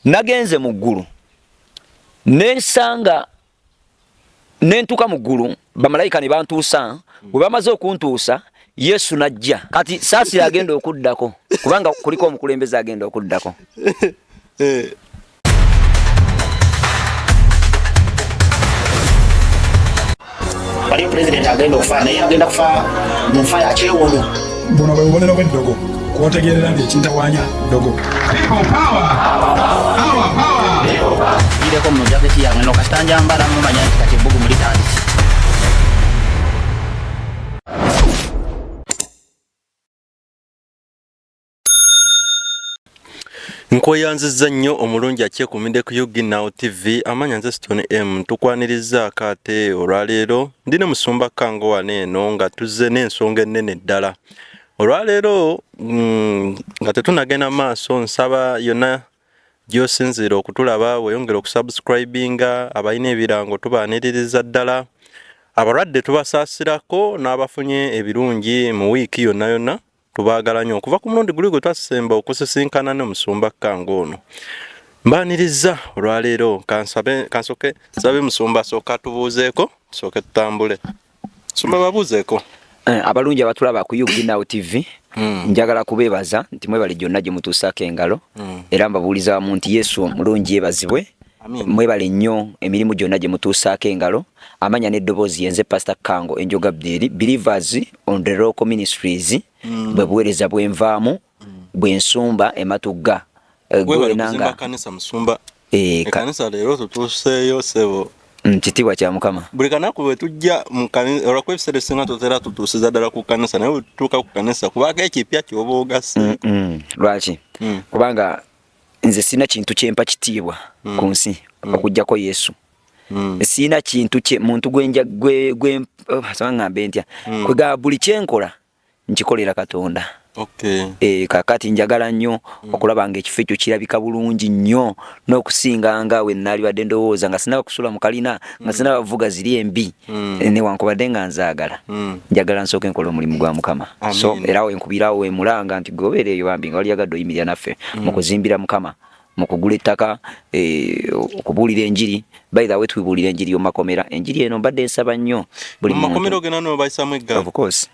nagenze mu ggulu nensanga nentuka mu ggulu bamalayika ne bantuusa bwe bamaze okuntuusa Yesu najja kati saasi agenda okuddako kubanga kuliko omukulembeze agenda okuddako. Wali president agenda okufa naye agenda kufa mu nfa ya kyewono. Buno bwe bubonero bw'eddogo kwotegerera nti ekintawanya ddogo. Ireko mu jaketi yange nokasitanja mbala mumanya nti kati ebbugu mulitandise. Nkweyanziza nnyo omulungi akyekumidde ku UGNOW TV amanya nze Stone M tukwaniriza akate olwaleero ndine musumba kango wane eno nga tuzze n'ensonga ennene ddala. Olwaleero nga tetunagenda maaso nsaba yonna gy'osinzira okutulaba weyongera okusubscribinga abalina ebirango tubaaniririza ddala abalwadde tubasaasirako n'abafunye ebirungi mu wiiki yonna yonna tubaagala nnyo okuva ku mulundi guli gwe twasemba okusisinkana n'omusumba kango ono mbaaniriza olwaleero kansoke nsabe musumba asooka tubuuzeeko tusooke tutambule. Musumba babuuzeeko. Abalungi abatulaba ku UGNOW TV njagala kubeebaza nti mwebale gyonna gye mutuusaako engalo era mbabuuliza wamu nti Yesu omulungi yeebazibwe. Mwebale nnyo emirimu gyonna gye mutuusaako engalo. Amanya n'eddoboozi yenze Pastor Kango Enjoga Abderi Believers on the Rock Ministries bwe buweereza bwenvaamu bwensumba ematugga gwenanga kanisa musumba kanisa leero tutuuseeyo sebo kitiibwa kya Mukama. Buli kanaku bwe tujja mu kanisa olw'ebiseera ebisinga tutera tutuusiza ddala ku kanisa naye bwe tutuuka ku kanisa kubanga ekipya ky'oba ogase. Lwaki? Kubanga nze sina kintu kyempa kitiibwa ku nsi okuggyako Yesu. Sina kintu kye muntu ng'ambe ntya kwega buli kyenkola nkikolera Katonda. Okay. Kakati njagala nnyo okulaba nga ekifo ekyo kirabika bulungi nnyo n'okusinga nga we nali badde ndowooza nga sinaba kusula mu kalina nga sinaba vuga ziri embi newankubadde nga nzaagala njagala nsooke nkola omulimu gwa Mukama. So era we nkubirawo we mulanga nti gobeereeyo bambi nga wali yagadde oyimirira naffe mu kuzimbira Mukama mu kugula ettaka okubuulira enjiri. By the way tubuulira enjiri y'omakomera enjiri eno mbadde nsaba nnyo buli muntu. Makomera ogenda n'obayisamu eggaali. Of course.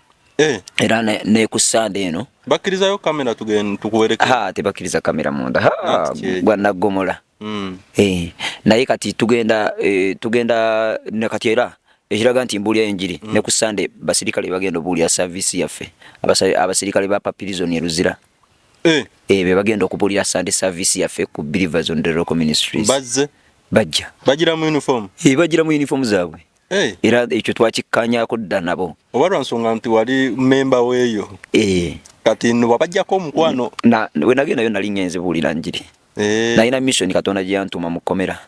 Era ne ku Sunday eno bakkirizayo kamera tugenda tukuwerekera. Tebakkiriza kamera munda bwanaggomola. Naye kati tugenda ne kati era ekiraga nti mbuulira enjiri ne ku Sunday basirikale bagenda obuulira service yaffe abasirikale ba Papilizoni Eruzira be bagenda okubuulira Sunday service yaffe ku Believers on the Rock Ministries. Bajja bagira mu uniform. Bagira mu uniform zaabwe. Era ekyo twakikkaanyaako dda nabo. Oba lwa nsonga nti wali memba weeyo. Kati no babajjako omukwano. We nagendayo nali ngenze buulira njiri. Nalina mission Katonda gye yantuma mu kkomera.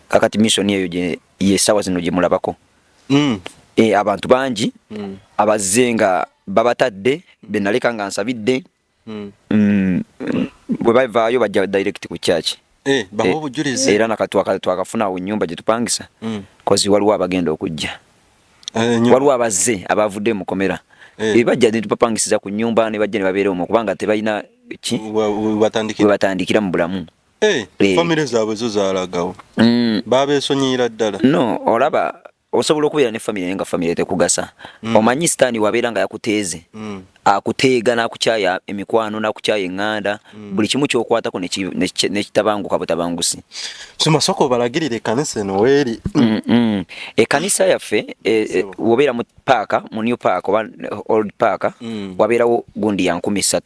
Kakati mission eyo ye sawa zino gye mulabako. Abantu bangi abazze nga babatadde be naleka nga nsabidde. Bwe bavaayo bajja direct ku church. Baho bujulize. Era nakatwakafuna nyumba gye tupangisa. Kozi waliwo abagenda okujja. Waliwo abazze abavudde mu komera. Bajja ne tupapangisiza ku nyumba ne bajja ne babeera omwo kubanga tebalina ki batandikira mu bulamu. Family zaabwe zo zaalagawo. Babeesonyiira ddala. No, olaba osobola okubeera ne family nga family tekugasa. Omanyi Sitaani wabeera nga yakuteeze. Akuteega n'akukyaya emikwano n'akukyaya eŋŋanda buli kimu ky'okwatako ne kitabanguka butabangusi. Masoko balagirire kanisa eno weeri. Ekanisa yaffe wobeera mu paaka mu new park oba old park wabeerawo gundi ya 13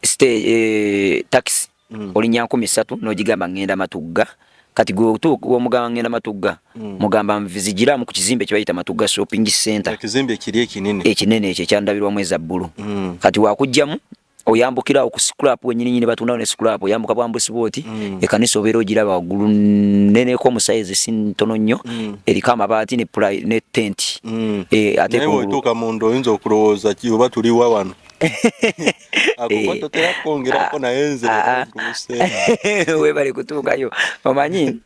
stage taxi olinya 13 n'ogigamba ngenda Matugga. Kati gw'omugamba ngenda Matugga mugamba nvizigiramu ku kizimbe kye bayita Matugga shopping center. Ekizimbe kiri ekinene ekyo kyandabirwamu ezabbulu. Kati wakujjamu oyambukira ku scrap wenyini batunda ne scrap oyambuka bwambusi boti ekanisa obeera ogiraba waggulu nene ko size sintono nnyo eriko amabaati ne tent. Ate otuuka mu ndo oyinza okulowooza oba tuliwa wano. Akubato terakongerako naye nze webale kutuukayo omanyi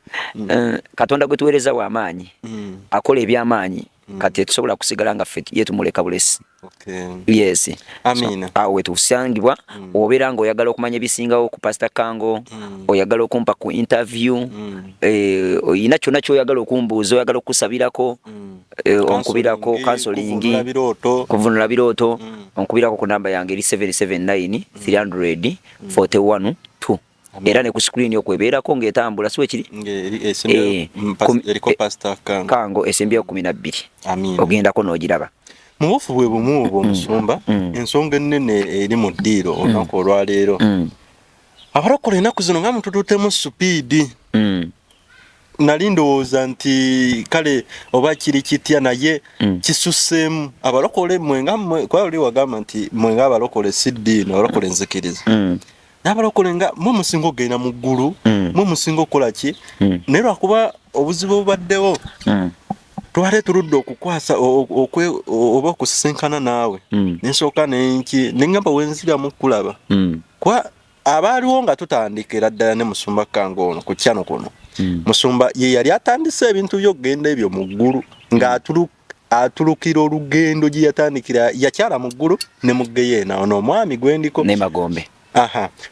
Katonda gwe tuweereza w'amaanyi akola eby'amaanyi kati tusobola kusigala nga ffe yetumuleka bulesi. Okay. Yes. Amina. Awe tusangibwa obeera nga oyagala okumanya bisingawo ku Pastor Kango, oyagala okumpa ku interview, oyina kyonna ky'oyagala okumbuuza, oyagala okusabirako, onkubirako counseling, kuvunula birooto, onkubirako ku namba yange eri 779 300 41 2. Era ne ku screen yo kwebeerako ng'etambula siwe kiri eriko Pastor Kango esembya 12. Amina. Ogendako n'ogiraba. Mu bufu bwe bumu obwo Musumba, ensonga ennene eri mu ddiiro olunaku olwaleero. Abalokole ennaku zino nga mutututemu supiidi. Nali ndowooza nti kale oba kiri kitya naye kisusseemu. Abalokole mwenga kwa oli wagamba nti mwenga abalokole si ddiino, abalokole nzikiriza. N'abalokole nga mwe musinga ogenda mu ggulu, mwe musinga okukola ki, naye lwakuba obuzibu obubaddewo twali tuludde okukwasa oba okusisinkana naawe nensooka nenki nengamba wenziramu kulaba kwa abaaliwo nga tutandikira ddala ne Musumba Kango ono ku kyano kuno. Musumba ye yali atandise ebintu by'okugenda ebyo mu ggulu atulukira olugendo gye yatandikira yakyala mu ggulu ne mu Geyeena. Ono omwami gwendiko ne Magombe.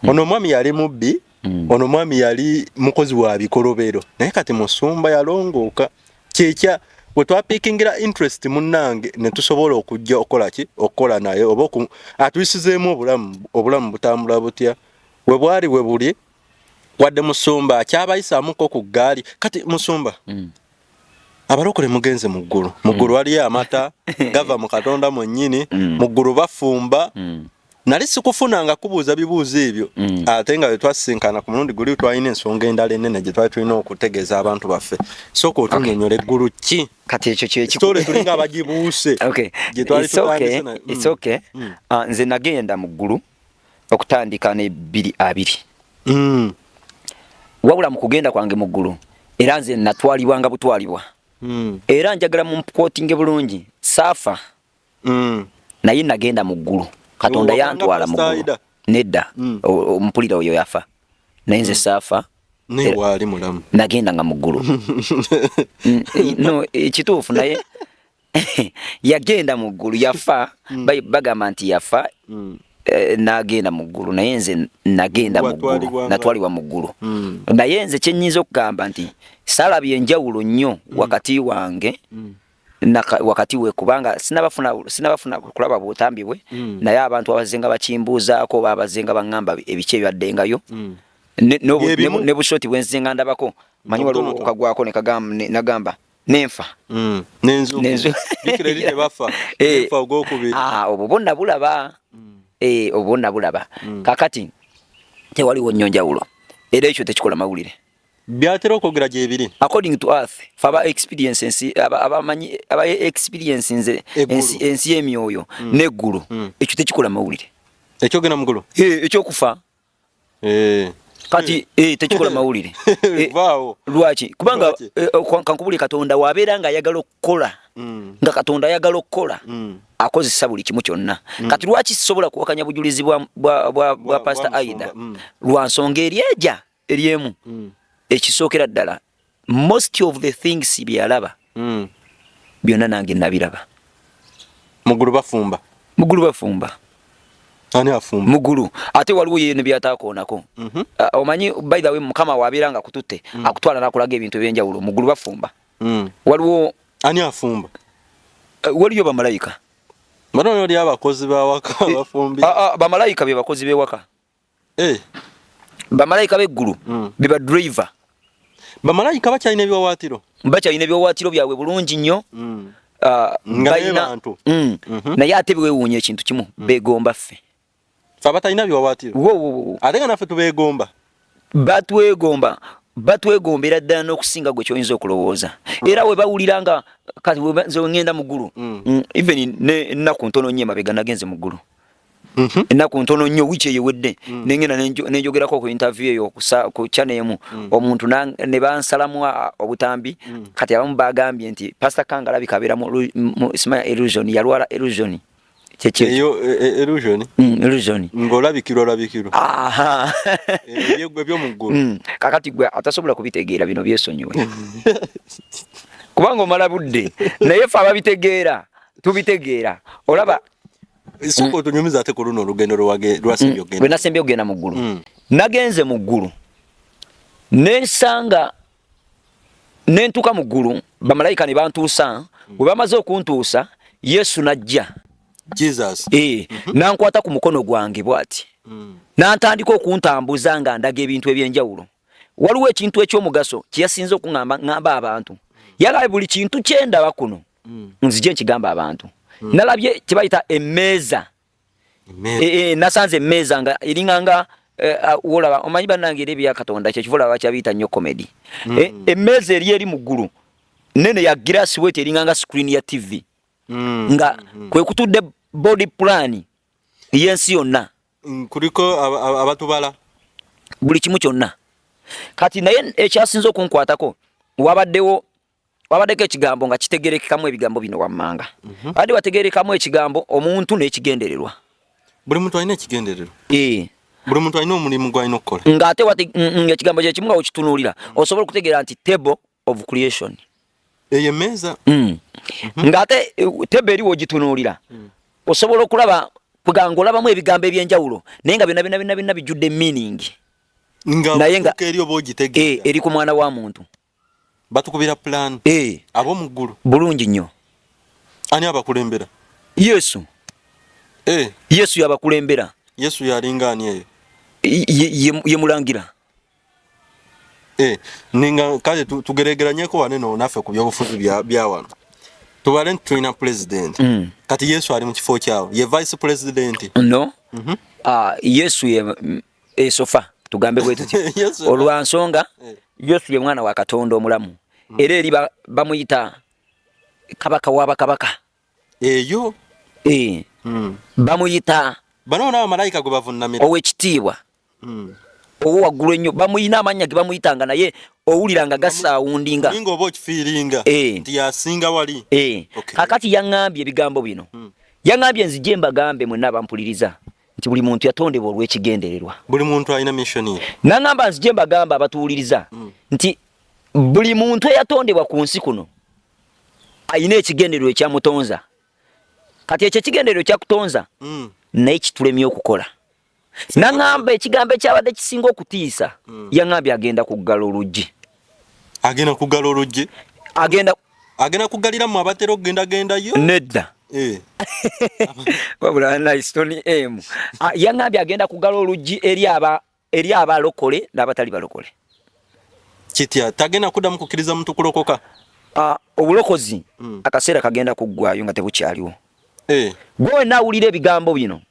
Ono omwami yali mubbi, ono omwami yali mukozi wa bikolobero, naye kati Musumba yalongooka. Kyekya we twapikingira interest munnange ne tusobola okujja okola ki okukola naye oba atuyisizeemu obulamu butambula butya we bwali we buli wadde Musumba akyabayisaamuko ku ggaali. Kati Musumba abalokole mugenze mu ggulu waliyo amata gava mu Katonda mwennyini, mu ggulu bafumba. Nali sikufunanga kubuuza bibuuzo ebyo ate nga bwe twasisinkana ku mulundi guli twalina ensonga endala ennene gye twali tulina okutegeeza abantu baffe. Sooka otunnyonnyola eggulu ki kati ekyo kyekitole tulinga abagibuuse. It's okay. Nze nagenda mu ggulu okutandika ne 2 wabula mu kugenda kwange mu ggulu era nze natwalibwa nga butwalibwa. Era njagala mu quoting bulungi saafa naye nagenda mu ggulu. Katonda yantwala mu ggulu nedda ompulira oyo yafa naye nze saafa naye wali mulamu nagenda nga mu ggulu. No ekituufu naye yagenda mu ggulu yafa bagamba nti yafa nagenda mu ggulu naye nze nagenda mu ggulu natwalibwa mu ggulu. Naye nze kyennyinza okugamba nti salabye enjawulo nnyo wakati wange wakati we kubanga sinabafuna kulaba butambi bwe naye abantu abazenga bakimbuuzaako babazenga bangamba ebiki ebyaddengayo ne bushoti bwenzenga ndabako manyi waliwo okagwako nagamba nenfa nenzu bikireri tebafa nenfa ogwokubiri obwo bonna bulaba obwo bonna bulaba kakati tewaliwo nnyo njawulo era ekyo tekikola mawulire byatera okwogera gye biri according to earth faba experience abamanyi aba experience ensi y'emyoyo n'eggulu ekyo tekikola mawulire ekyogenda mu ggulu ekyokufa kati tekikola mawulire lwaki kubanga kankubuli Katonda wabeera nga ayagala okukola nga Katonda ayagala okukola akozesa buli kimu kyonna. Kati lwaki sisobola kuwakanya bujulizi bwa Pastor Aida lwa nsonga eryeja eryemu ekisookera ddala most of the things byalaba byonna nange nabiraba. Muggulu bafumba ani afumba muggulu ate waliwo yene byataakoonako. Omanyi by the way Mukama wabeera nga kututte akutwala nakulaga ebintu ebyenjawulo muggulu bafumba. Waliwo ani afumba waliyo bamalayika bano oli abakozi bawaka bafumbi bamalayika be bakozi bewaka bamalayika b'eggulu be ba driver. Bamalayika bakyalina ebiwawaatiro byabwe bulungi nnyo naye ate bewuunya ekintu kimu beegomba ffe abatalina biwawaatiro ate nga naffe tubeegomba batwegombera ddala n'okusinga gwe kyoyinza okulowooza. Era we bawulira nga kati nze ngenda mu ggulu even ennaku ntono nnyo emabega nagenze mu ggulu ennaku ntono nnyo wiiki eyewedde nengenda nenjogerako ku interview eyo ku channel emu omuntu ne bansalamu obutambi kati abamu bagambye nti Pastor Kango alabika abeera mu illusion yalwala illusion eyo illusion ng'olabikirwa ebyo mu ggulu kakati gwe atasobola kubitegeera bino byesonyiwe kubanga omala budde naye fe ababitegeera tubitegeera olaba isoko tunyumiza ate ku luno olugendo lwasembye ogenda bwe nasembye ogenda mu ggulu nagenze mu ggulu nensanga nentuka mu ggulu bamalayika ne bantuusa bwe bamaze okuntuusa Yesu najja Jesus nankwata ku mukono gwange bw'ati n'antandika okuntambuza nga ndaga ebintu ebyenjawulo waliwo ekintu ekyomugaso kyeyasinze okungamba abantu yalabe buli kintu kyendaba kuno nzije nkigamba abantu nalabye kibayita emmeeza nasanze emmeeza nga eringanga olaba omanyi bannange era ebya Katonda kyekivula bakyabiyita nnyo comedy emmeeza eri mu ggulu nene ya glass weight eringanga screen ya TV nga kwe kutudde body plan yensi yonna kuliko abatubala buli kimu kyonna kati naye ekyasinze okunkwatako wabaddeko ekigambo nga kitegerekekamu ebigambo bino wammanga adi wategerekamu ekigambo omuntu n'ekigendererwa buli muntu alina ekigendererwa buli muntu alina omulimu gw'alina okukola ng'ate ekigambo kye kimu nga okitunuulira osobola okutegeera nti table of creation eyo emmeeza ng'ate table eri w'ogitunuulira osobola okulaba kuganga olabamu ebigambo ebyenjawulo naye nga byonna bijjudde meaning naye nga eri oba ogitegeera eri ku mwana wa muntu batukubira plan ab'omu ggulu bulungi nnyo ani abakulembera Yesu Yesu yabakulembera Yesu yalinga ani eyo ye mulangira ninga kale tugeregeranyeko waneno naffe ku byobufuzi bya wano tubale tulina president kati Yesu ali mu kifo kyawo ye vice president no Yesu ye sofa tugambe bwe tuti olwansonga Yesu ye mwana wa Katonda omulamu era eri bamuyita kabaka w'abakabaka eyo bamuyita bano n'abamalayika gwe bavunnamira ow'ekitiibwa owo waggulu ennyo bamuyina amannya ge bamuyitanga naye owuliranga gasaawundinga ninga oba okifiiringa nti yasinga wali kakati yaŋŋambye ebigambo bino yaŋŋambye nzije mbagambe mwenna abampuliriza nti buli muntu yatondebwa olw'ekigendererwa buli muntu alina mission ye naŋŋamba nzije mbagamba abatuwuliriza nti buli muntu eyatondebwa ku nsi kuno ayina ekigendererwa ekyamutonza kati ekyo ekigendererwa ekyakutonza naye kitulemye okukola naŋŋamba ekigambo ekyabadde kisinga okutiisa yaŋŋambye agenda kuggala oluggi agenda kuggaliramu abatera okugendagendayo nedda wabula naistoni emu yaŋŋambye agenda kuggala oluggi eri abalokole n'abatali balokole kitya tagenda kuddamu kukkiriza muntu kulokoka obulokozi akaseera kagenda kuggwayo nga tebukyaliwo gwe wenna awulira ebigambo bino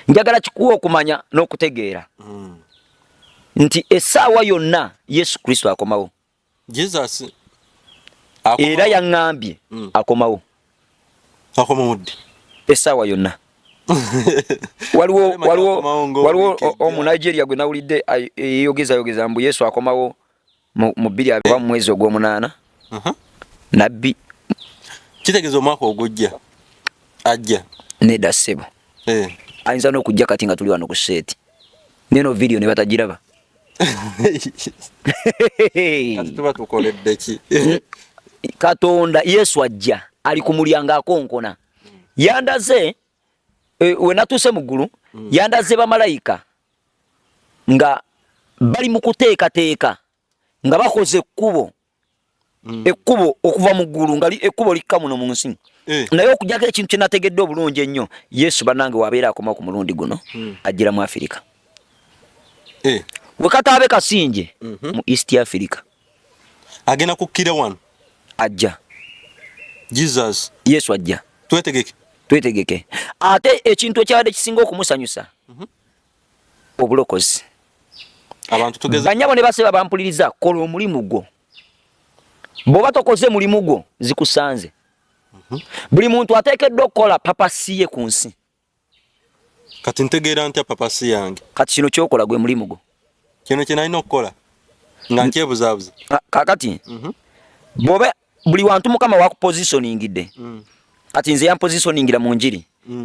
njagala kikuwa okumanya n'okutegeera nti essaawa yonna Yesu Kristo akomawo Jesus era yaŋŋambye akomawo essaawa yonna waliwo omunigeria gwe nawulidde yeyogeza mbu Yesu akomawo mu 2 mwezi ogw'omunaana nabbi kitegeeza omwaka ogujja ajja nedda ssebo ayinza n'okujja kati nga tuli wano ku seeti neno video ne batagiraba kati tuba tukoledde ki Katonda Yesu ajja ali ku mulyango akonkona yandaze we natuuse mu ggulu yandaze bamalayika nga bali mu kuteekateeka nga bakoze ekkubo okuva mu ggulu nga ekkubo likka muno mu nsi naye okujjako ekintu kye nategedde obulungi ennyo Yesu bannange wabeera akomawo ku mulundi guno ajjira mu Afirika we kataabe kasinje mu East Africa agenda kukkira wano ajja Jesus Yesu ajja twetegeke ate ekintu ekyabadde kisinga okumusanyusa obulokozi abantu tugeze banyabo ne baseba bampuliriza kola omulimu gwo bw'oba tokoze mulimu gwo zikusanze buli muntu ateekeddwa okukola papasi ye ku nsi kati ntegeera ntya papasi yange kati kino kyokola gwe mulimu gwo kino kye nalina okukola nga nkyebuzaabuza kakati bw'oba buli wantu Mukama wakupositioningidde kati nze yampositioningira mu njiri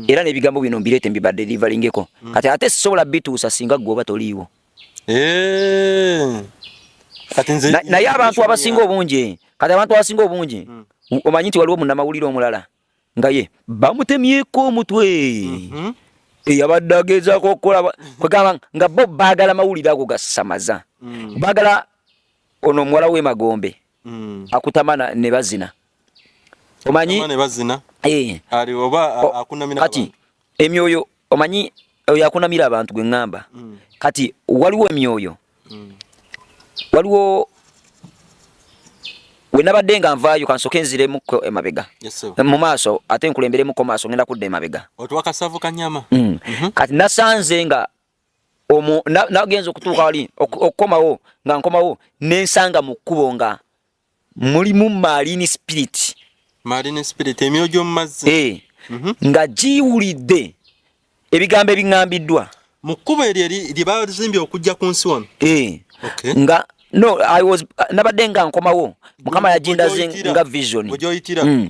era n'ebigambo bino mbireete mbibadde deliveringeko kati ate sisobola bituusa singa gwe oba toliiwo naye abantu abasinga obungi kati abantu abasinga obungi omanyi nti waliwo munnamawulire omulala nga ye bamutemyeko omutwe eyabadde agezaako okukola kwegamba nga bo baagala mawulire ago gasamaza baagala ono omuwala w'e Magombe akutama ne bazina omanyi kati emyoyo omanyi oyo akunamira abantu gwe ngamba kati waliwo emyoyo waliwo we nabadde nga nvaayo kansoke nziremuko emabega mu maaso ate nkulemberemuko maaso ngenda kudda emabega otwakasavu kanyama kati nasanze nga nagenza okutuuka wali okukomawo nga nkomawo nensanga mu kkubo nga mulimu marine spirit emyojo mu mazzi nga giwulidde ebigambo ebiŋŋambiddwa mu kkubo eryo lye bazimbye okujja ku nsi wano nga no nabadde nga nkomawo mukama yajindaze nga vision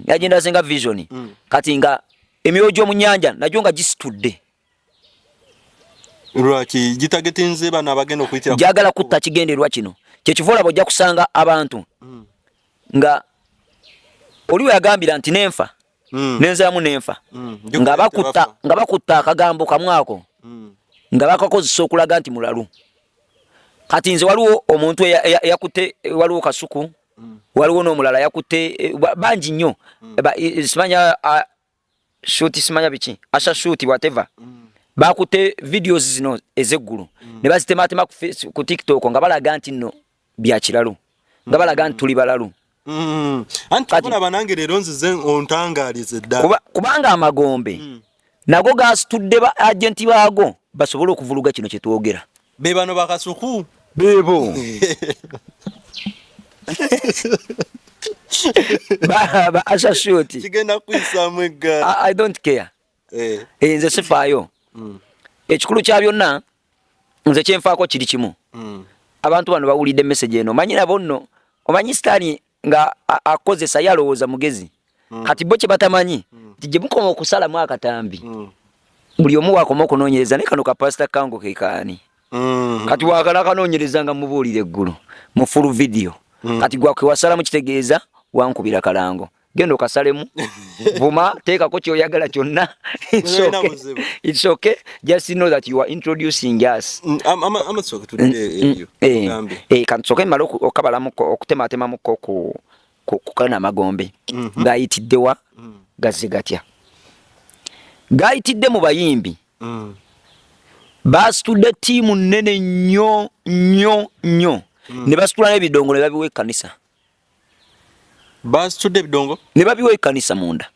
yajindaze nga vision kati nga emyojo mu nnyanja najyo nga gisitudde lwaki gitagetinze bano abagenda okuyitira jagala kutta kigenderwa kino kyekivola bojja kusanga abantu nga oliwe yagambira nti nenfa nenziramu nenfa nga bakutta akagambo kamwako nga bakakozesa okulaga nti mulalu kati nze waliwo omuntu yakutte waliwo kasuku waliwo n'omulala yakutte bangi nnyo simanya shoot simanya biki asha shoot whatever bakutte videos zino ezeggulu ne bazitematema ku TikTok nga balaga nti nno bya kiralu nga balaga nti tuli balalu anti kulaba nange leero nzize ontangalize ddala kubanga Amagombe nago gasitudde ba agenti baago basobole okuvuluga kino kye twogera be bano bakasuku bebo ba asha shoot kigenda kuisaamu eggala I don't care nze sifaayo ekikulu kya byonna nze kyenfaako kiri kimu abantu bano bawulidde message eno omanyi nabo nno omanyi Sitani nga akozesa yalowooza mugezi kati bo kye batamanyi nti gye mukoma okusalamu akatambi buli omu wakoma okunoonyereza naye kano ka Pastor Kango ke kaani kati wakala kanoonyereza nga mubuulira eggulu mu full video kati gwakwe wasalamu kitegeeza wankubira kalango genda okasalemu vuma teekako kyoyagala kyonna it's okay just know that you are introducing us kansoke mala okabalamu okutematemamuko ku kana Magombe ngayitiddewa gazze gatya gayitidde mu bayimbi basitudde ttiimu nnene nnyo ne basitula n'ebidongo ne babiwa ekkanisa basitudde ebidongo ne babiwa ekkanisa munda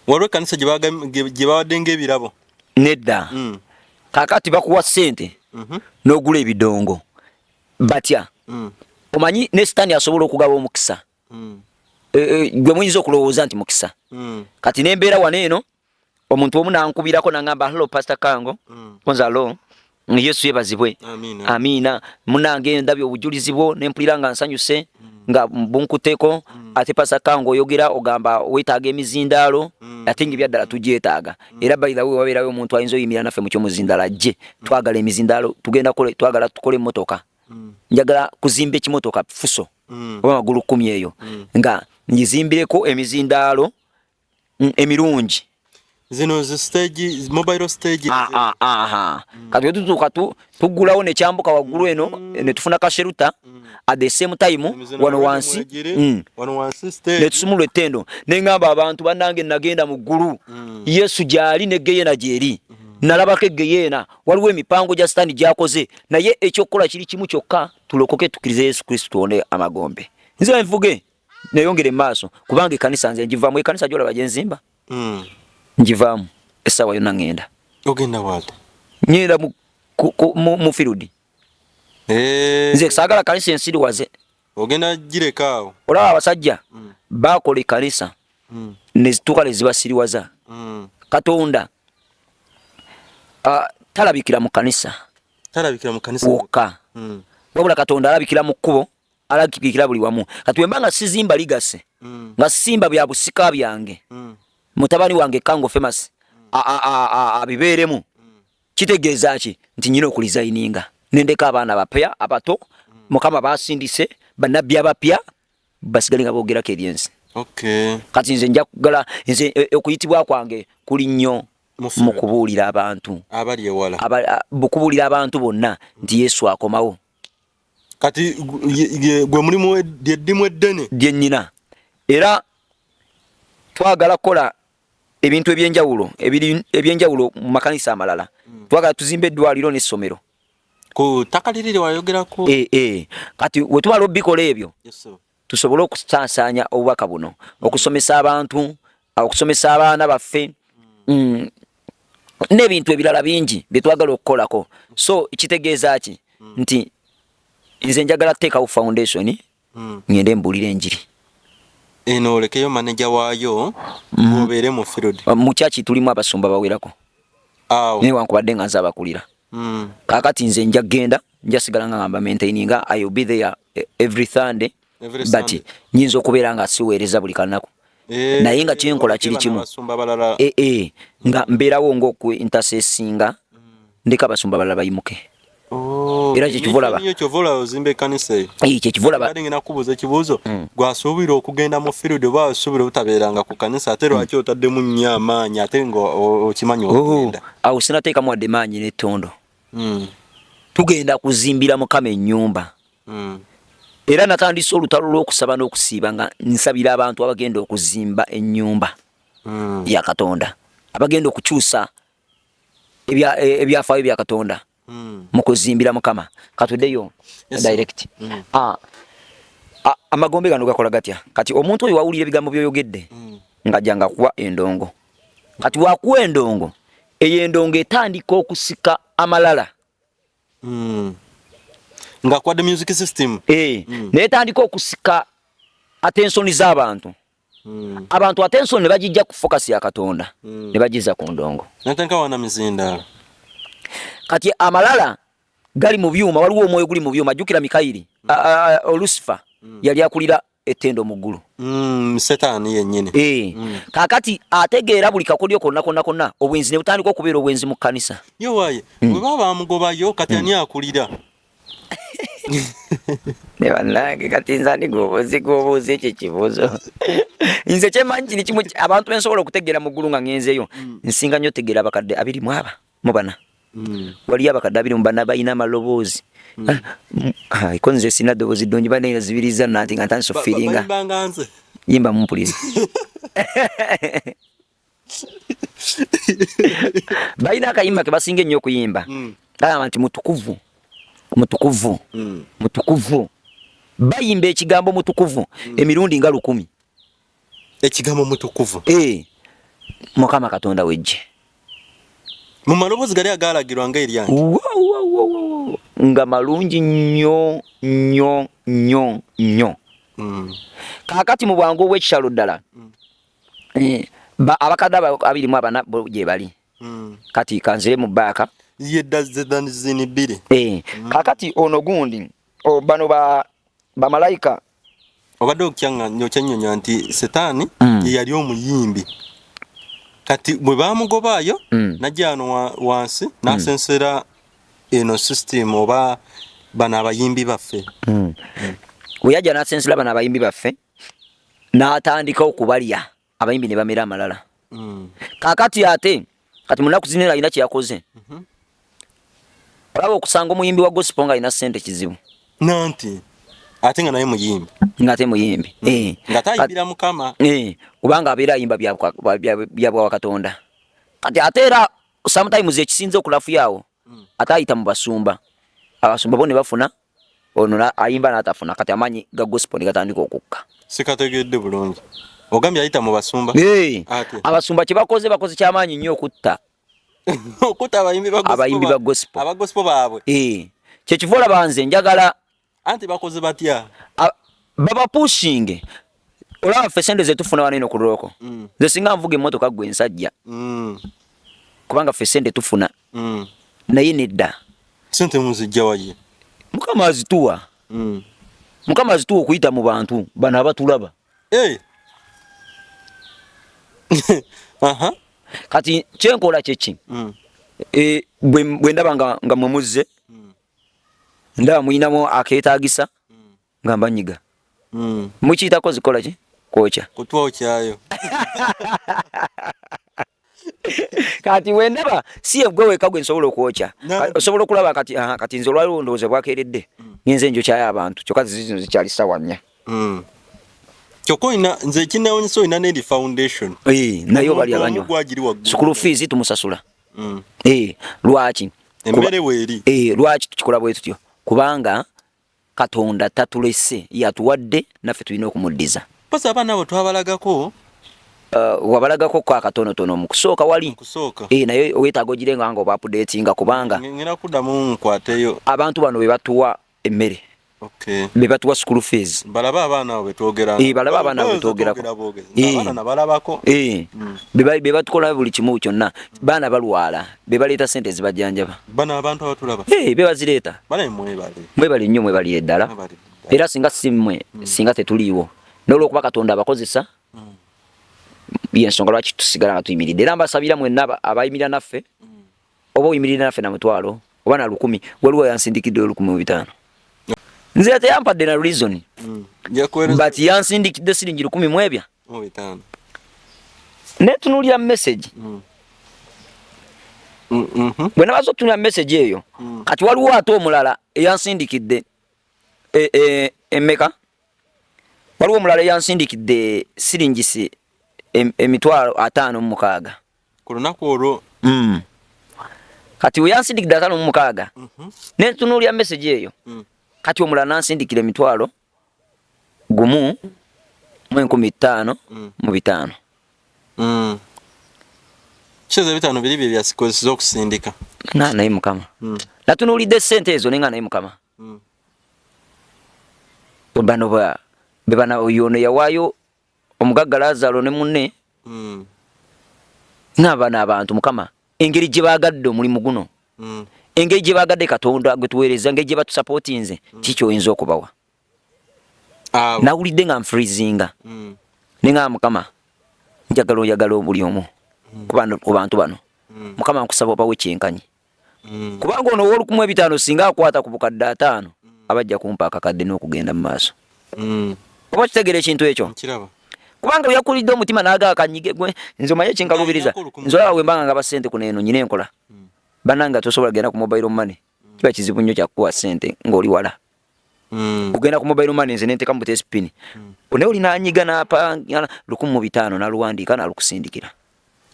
waliwo ekkanisa gye bawadde ng'ebirabo nedda kakati bakuwa ssente n'ogula ebidongo batya omanyi ne Sitani asobola okugaba omukisa gwe muyinza okulowooza nti mukisa kati nembeera wano eno omuntu omu nankubirako nangamba hello Pastor Kango konzalo Yesu yebazibwe amina munange ndabye obujulizi bwo nempulira nga nsanyuse nga bunkuteko ate Pastor Kango oyogera ogamba wetaaga emizindaalo ate ngibya ddala tugyetaaga era by the way wabeerayo omuntu ayinza oyimira naffe mu kyomuzindaala gye twagala emizindaalo tugenda twagala tukole emmotoka njagala kuzimba ekimotoka fuso oba magulu 10 eyo nga ngizimbireko emizindaalo emirungi zino stage mobile stage kati tutuuka tugulawo ne kyambuka waggulu eno ne tufuna kasheruta at the same time wano wansi ne tusumulwa ettendo ne ngamba abantu bannange nagenda mu ggulu Yesu gyali ne Geyeena gyeri nalabako Geyeena waliwo emipango gya Sitani gyakoze naye ekyokukola kiri kimu kyokka tulokoke tukirize Yesu Kristo one Amagombe nze nvuge neyongere maaso kubanga ekkanisa nze njivaamu ekkanisa gyola bajenzimba njivaamu essaawa yonna ngenda ogenda wate ngenda mu field nze saagala kanisa ensiriwaze ogenda girekaawo olaba abasajja bakola ekkanisa ne zituuka ne zibasiriwaza Katonda talabikira mu kanisa wokka wabula Katonda alabikira mu kkubo alabikira buli wamu kati wemba nga sizimba ligase nga simba bya busika byange mutabani wange Kango famous abibeeremu kitegeeza ki nti nyina okulizayininga nendeka abaana bapya abato mukama basindise banabbi abapya basigale nga bogerako eryensi. Okay. Kati nze nja kugala nze okuyitibwa kwange kuli nnyo mu kubuulira abantu abali ewala bukubuulira abantu bonna nti Yesu akomawo. Kati gwe mulimu eddimu eddene dye nnyina era twagala kola ebintu ebyenjawulo mu makanisa amalala. Twagala tuzimbe eddwaliro n'essomero ku ttaka liriri wayogerako. Kati we tumala obbikola ebyo tusobole okusaasaanya obubaka buno, okusomesa abantu, okusomesa abaana baffe, n'ebintu ebirala bingi bye twagala okukolako. So kitegeeza ki nti nze njagala teekawo foundation ngende mbuulire enjiri. Eno olekeyo manager waayo obeere mu field. Mu kyaki tulimu abasumba bawerako newankubadde nga nze abakulira. Kaakati nze nja genda njasigala nga ngamba maintaininga I will be there every Sunday. But nyinza okubeera nga siweereza buli kanaku naye nga kyenkola kiri kimu nga mbeerawo ng'oku intercessinga ndeka abasumba balala bayimuke. Era kyekivola ozimba ekkanisa eyo kyekivola ngena kubuuza ekibuuzo gwasuubira okugenda mu field oba osuubira obutabeeranga ku kanisa ate lwaki otaddemu nnyo amaanyi ate nga okimanyi okugenda. Awo sinateekamu wadde maanyi n'ettondo. Tugenda kuzimbira Mukama ennyumba. Era natandise olutalo lw'okusaba n'okusiiba nga nsabira abantu abagenda okuzimba ennyumba ya Katonda, abagenda okukyusa ebyafaayo bya Katonda mu kuzimbira Mukama. Katuddeyo direct. Amagombe gano gakola gatya? Kati omuntu oyo wawulira ebigambo by'oyogedde ng'ajjanga kuwa endongo. Kati wakuwa endongo, eyo endongo etandika okusika amalala. Nga kwa the music system netandika okusika attention z'abantu. Abantu attention ne bagijja ku focus ya Katonda ne bagiza ku ndongo. Natanka wana mizinda. Kati amalala gali mu byuma, waliwo omwoyo guli mu byuma. Jukira Mikaili Lucifer yali akulira ettendo mu ggulu. Setaani yennyini. Kakati ategeera buli kakolyo konna obwenzi ne butandika okubeera obwenzi mu kanisa. Yo waye bwe baba amugobayo kati ani akulira. Nebanange kati nzani gobuuza ekyo kibuuzo. Nze kyemanyi kiri kimu abantu bensobola okutegeera mu ggulu nga ngenzeyo nsinga nnyo otegeera abakadde 20 mu bana. Waliyo abakadde 20 mu bana balina amaloboozi. Iko nze sina ddoboozi ddungi bana zibiriza nanti nga ntandise okufiiringa. Yimba mumpulize. Balina akayimba ke basinga ennyo okuyimba. Kagamba nti mutukuvu. Mutukuvu. Bayimba ekigambo mutukuvu emirundi nga 10. Ekigambo mutukuvu. Mukama Katonda wejje. Mu maloboozi gali agalagirwa nga eryange. Nga malungi nnyo. Kaakati mu bwangu obw'ekikyalo ddala abakadde 24 gye bali. Kati kanzire mu baaka Yedazini 2. Kakati ono gundi bano ba malaika obadde okyanga nyonya nti Setaani yali omuyimbi. Kati bwe bamugobayo najja ano wansi nasensera eno system oba bana abayimbi baffe. We yajja nasensera bana abayimbi baffe n'atandika okubalya abayimbi ne bamera amalala. Kakati ate kati munaku zino alina kye yakoze. Olaba okusanga omuyimbi wa gospel nga alina ssente kizibu. Nanti ate nga naye muyimbi. Ngate muyimbi. Nga tayimbira Mukama. Kubanga abeera ayimba bya Katonda. Kati ate era sometimes ekisinze okulafu yawo ate ayita mu basumba. Abasumba bo ne bafuna ono ayimba n'atafuna. Kati amanyi ga gospel ne gatandika okukka. Sikategedde bulungi. Ogambye ayita mu basumba. Abasumba kye bakoze kyamaanyi nnyo okutta. Okuta abayimbi ba gospel. Aba gospel baabwe. Kye kivola banze njagala anti bakoze batya. Baba pushing. Olaba ffe sente ze tufuna wano eno ku Loko. Nze singa nvuga emmotoka gwe nsajja. Kubanga ffe sente tufuna. Naye nedda. Sente muzijja waye. Mukama azituwa. Mukama azituwa okuyita mu bantu bano abatulaba. Kati kyenkola kyeki bwe ndaba nga mwe muzze ndaba muyinamu akeetaagisa nga mbanyiga mukiyitako zikola ki kwokya kutwokyayo kati wendaba si gwe weka gwe nsobola okwokya osobola okulaba kati nze olwaliwo ndowooza bwakeeredde ngenze enjokyayo abantu kyokka zino zikyali sawa 4 kyokka olina nze ekinawonyesa olina nedi foundation nayo bali abanywa school fees tumusasula lwaki emmere weeri lwaki tukikola bwe tutyo kubanga Katonda tatulese yatuwadde naffe tulina okumuddiza pasa abaana abo twabalagako wabalagako kwa katonotono mu kusooka wali naye weetaaga ogirenga nga oba updatinga kubanga ngena kuddamu nkwateyo abantu bano be batuwa emmere be batuwa school fees balaba abaana abo betwogera balaba abaana abo betwogerako abaana nabalabako be batukola buli kimu kyonna baana balwala be baleeta sente zibajjanjaba bana abantu abatulaba be bazireeta bana mwebali nnyo mwebali eddala era singa simmwe singa tetuliiwo n'olwokuba Katonda abakozesa yensonga lwaki tusigala nga tuyimiridde era mbasabira mwenna abayimirira naffe oba oyimirira naffe na mutwalo oba na 10 waliwo yansindikidde 1500 nze ate yampadde na reason but yansindikidde siringi 10 mwebya netunuulira message bwe nabaza okutunula message eyo kati waliwo ate omulala eyansindikidde emmeka waliwo omulala eyansindikidde siringisi emitwalo 56 ku lunaku olwo kati we yansindikidde 56 netunuulira message eyo kati omulala nansindikira emitwalo 1,1500 mu 5 kize bitano biri bye byasikozesa okusindika naye mukama natunuulidde sente ezo nenga naye mukama bano bebana oyono yawaayo omugagga Lazaro ne munne n'abaana abantu mukama engeri gye baagadde omulimu guno engeri gye baagadde Katonda gwe tuweereza engeri gye batusapootinze kiki oyinza okubawa nawulidde nga nfrizinga nenga mukama njagala oyagala buli omu ku bantu bano mukama nkusaba obawe kyenkanyi kubanga ono ow'olukumi singa akwata ku bukadde 5 abajja kumpa akakadde n'okugenda mu maaso oba kitegeera ekintu ekyo kubanga yakulidde omutima n'agaa kanyige gwe nze omanye kinkalubiriza nze olaba bwe mbanga nga basente kuno eno nyina enkola bananga tosobola genda ku mobile money kiba kizibu nnyo kyakukuwa sente ng'oli wala kugenda ku mobile money nze nenteka mu spin naye olina anyiga n'apanga 1500 naluwandiika nalukusindikira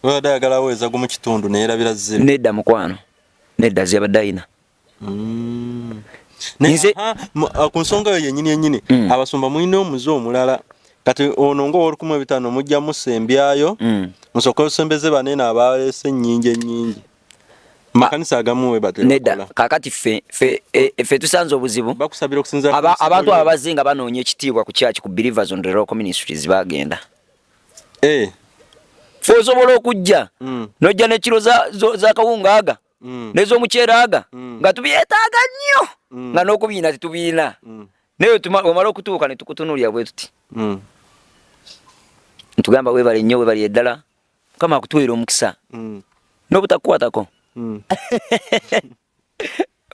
oyagala weza gumu kitundu neerabira zero nedda mukwano nedda zebadde ayina nze ku nsonga yo yennyini abasumba mulina omuze omulala kati ono ng'ow'olukumi mujja musembyayo musooka osembeze banene abaleese ennyingi makanisa agamu we batera nedda kakati ffe tusanze obuzibu bakusabira okusinza abantu ababaze nga banoonya ekitiibwa ku church ku Believers on the Rock Ministries bagenda fe osobola okujja nojja n'ekiro za kawunga aga n'ez'omuceere aga nga tubyetaaga nnyo nga n'okubiina tetubiina naye omala okutuuka ne tukutunuulira bwe tuti ntugamba webale nnyo webali eddala mukama akutuwera omukisa n'obutakukwatako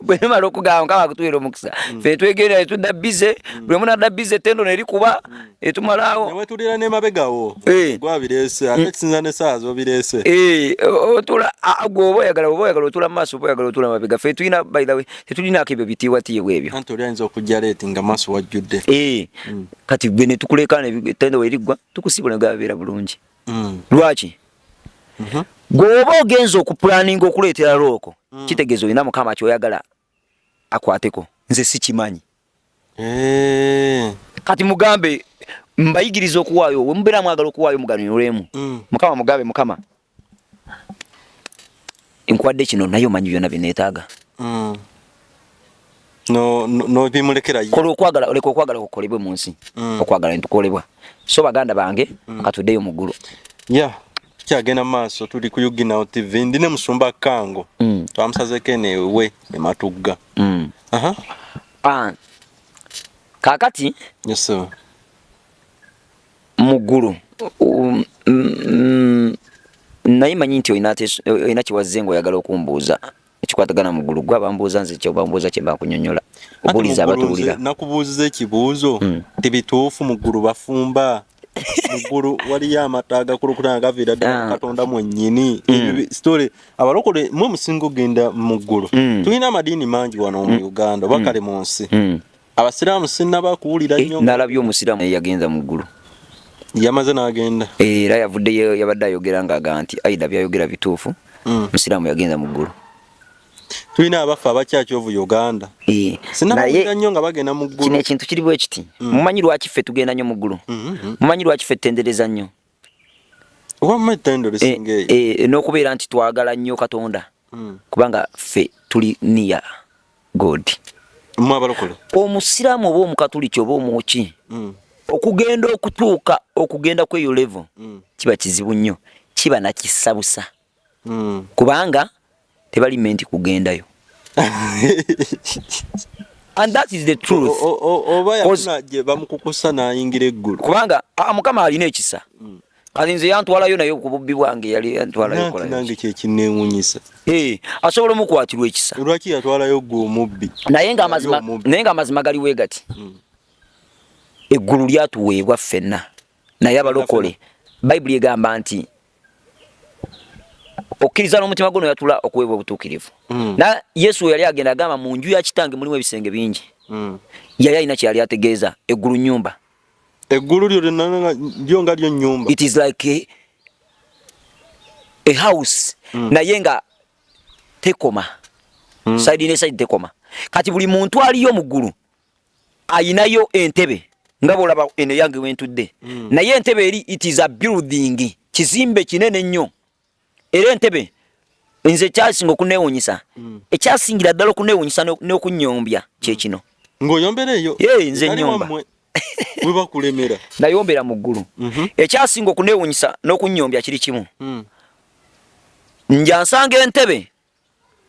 bwe nimala okugamba mukama akutuwera omukisa fe twegenda tudda bize buli omu nadda bize tendo nerikuba etumalaawo newetulira n'emabegawo gwabireese ate kisinza n'essaawa z'obireese otula gwoba oyagala otula mu maaso oba oyagala otula mabega fe tulina by the way tetulinaako ebyo bitiibwatiibwa ebyo anti oli ayinza okujja leeti nga maaso wajjudde kati gwe ne tukuleka tendo werigwa tukusibula ne gabeera bulungi lwaki gwoba ogenza okupulaninga okuleetera looko kitegeeza olina mukama kyoyagala akwateko nze sikimanyi kati mugambe mbayigiriza okuwaayo we mubeera mwagala okuwaayo muganulemu mukama mugambe mukama nkwadde kino naye omanyi byonna byeneetaaga no bimulekera kola okwagala oleka okwagala kukolebwe mu nsi okwagala ntukolebwa so baganda bange katuddeyo mu ggulu kyagenda maaso tuli ku Yuginawo TV ndine musumba Kango twamusazeko enewe ematugga kakati yes sir muggulu naye manyi nti olina kiwazze nga oyagala okumbuuza ekikwatagana muggulu gwa bambuuza nze kyo bambuuza kye bakunyonyola obuuliza abatuwulira nakubuuziza ekibuuzo tibituufu muggulu bafumba muggulu waliyo amata agakulukuta agaviira ddala katonda mwennyini story abalokole mwe musinga ogenda muggulu tulina amadiini mangi wano mu Uganda oba kale mu nsi abasiraamu sinnabakuwulira nnyo nalabye omusiraamu yagenza muggulu yamaze n'agenda era yavuddeyo yabadde ayogera ng'aga nti aida byayogera bituufu musiraamu yagenza muggulu tulina abafa abakyaki ovu Uganda sinabawulira nnyo nga bagenda mu ggulu kino ekintu kiri bwe kiti mumanyi lwaki ffe tugenda nnyo mu ggulu mumanyi lwaki ffe tutendereza nnyo n'okubeera nti twagala nnyo Katonda kubanga ffe tuli niya God mwabalokole omusiraamu oba omukatuliki oba omwoki okugenda okutuuka okugenda kweyo level kiba kizibu nnyo kiba nakisabusa kubanga tebali menti kugendayo and that is the truth oba yafuna gye bamukukusa n'ayingira eggulu kubanga Mukama alina ekisa kati nze yantwalayo naye ku bubbi bwange yali yantwalayo kola nange kye kinneewuunyisa asobola omukwatirwa ekisa lwaki yatwalayo gwe omubbi naye nga amazima galiwe gati eggulu lyatuweebwa ffenna naye abalokole bayibuli egamba nti okkiriza n'omutima gwo yatula okuweebwa obutuukirivu na Yesu yali agenda agamba mu nju ya kitange mulimu ebisenge bingi yali alina kyeyali ategeeza eggulu nnyumba eggulu lyo nga lyo nnyumba it is like a house naye nga tekoma side ne side tekoma kati buli muntu aliyo mu ggulu ayinayo entebe nga bolaba eno yange wentudde naye entebe eri it is a building kizimbe kinene nnyo era entebe nze kyasinga okuneewuunyisa ekyasingira ddala okuneewuunyisa n'okunnyombya kyekino ng'oyombera eyo nze nnyomba we bakulemera nayombera mu ggulu ekyasinga okuneewuunyisa n'okunnyombya kiri kimu nja nsanga entebe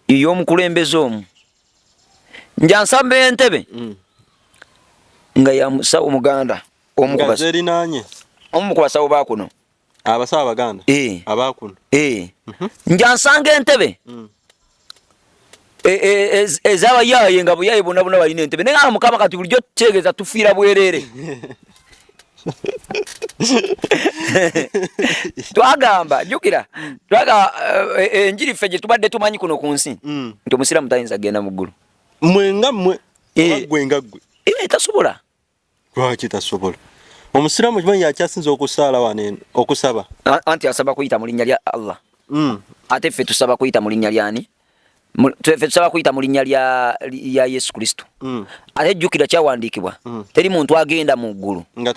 ey'omukulembeze omu nja nsamba entebe nga ya musawo muganda omu ku basawo bakuno abasawo abaganda abakuno nja nsanga entebe ez'abayaye nga buyaye bonna bonna balina entebe naye nga Mukama kati bulijjo tutegeeza tufiira bwerere twagamba jjukira enjiri ffe gye tubadde tumanyi kuno ku nsi nti omusiraamu tayinza genda mu ggulu mwenga mmwe gwe nga ggwe tasobola lwaki tasobola omusiraamu kimanyi yakyasinza okusaala wano okusaba anti asaba kuyita mu linnya lya Allah ate ffe tusaba kuyita mu linnya lyani ffe tusaba kuyita mu linnya lya Yesu Kristo ate jjukira kyawandiikibwa teri muntu agenda mu ggulu nga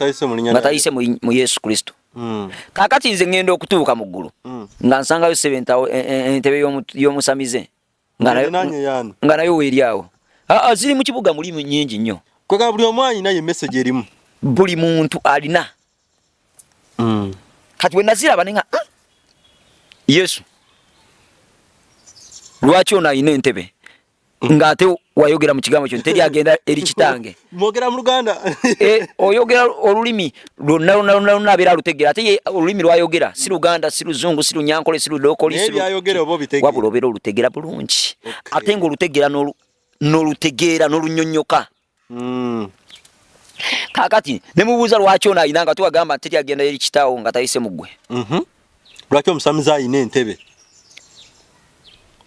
tayise mu Yesu Kristo kakati nze ngenda okutuuka mu ggulu nga nsangayo entebe y'omusamize nga nayo weeri awo ziri mu kibuga mulimu nnyingi nnyo kwega buli omu alina ye message erimu buli muntu alina kati we naziraba nenga Yesu lwaki ono alina entebe ng'ate wayogera mu kigambo kyo teri agenda eri kitange mwogera mu Luganda oyogera olulimi lwonna abeera alutegeera ate ye olulimi lwayogera si Luganda si Luzungu si Lunyankole si Ludokoli wabula obeera olutegeera bulungi ate ng'olutegeera n'olutegeera n'olunyonnyoka kakati ne mubuuza lwaki ono alina nga tuwagamba nti teri agenda eri kitaawo nga tayise mu ggwe lwaki omusamize alina entebe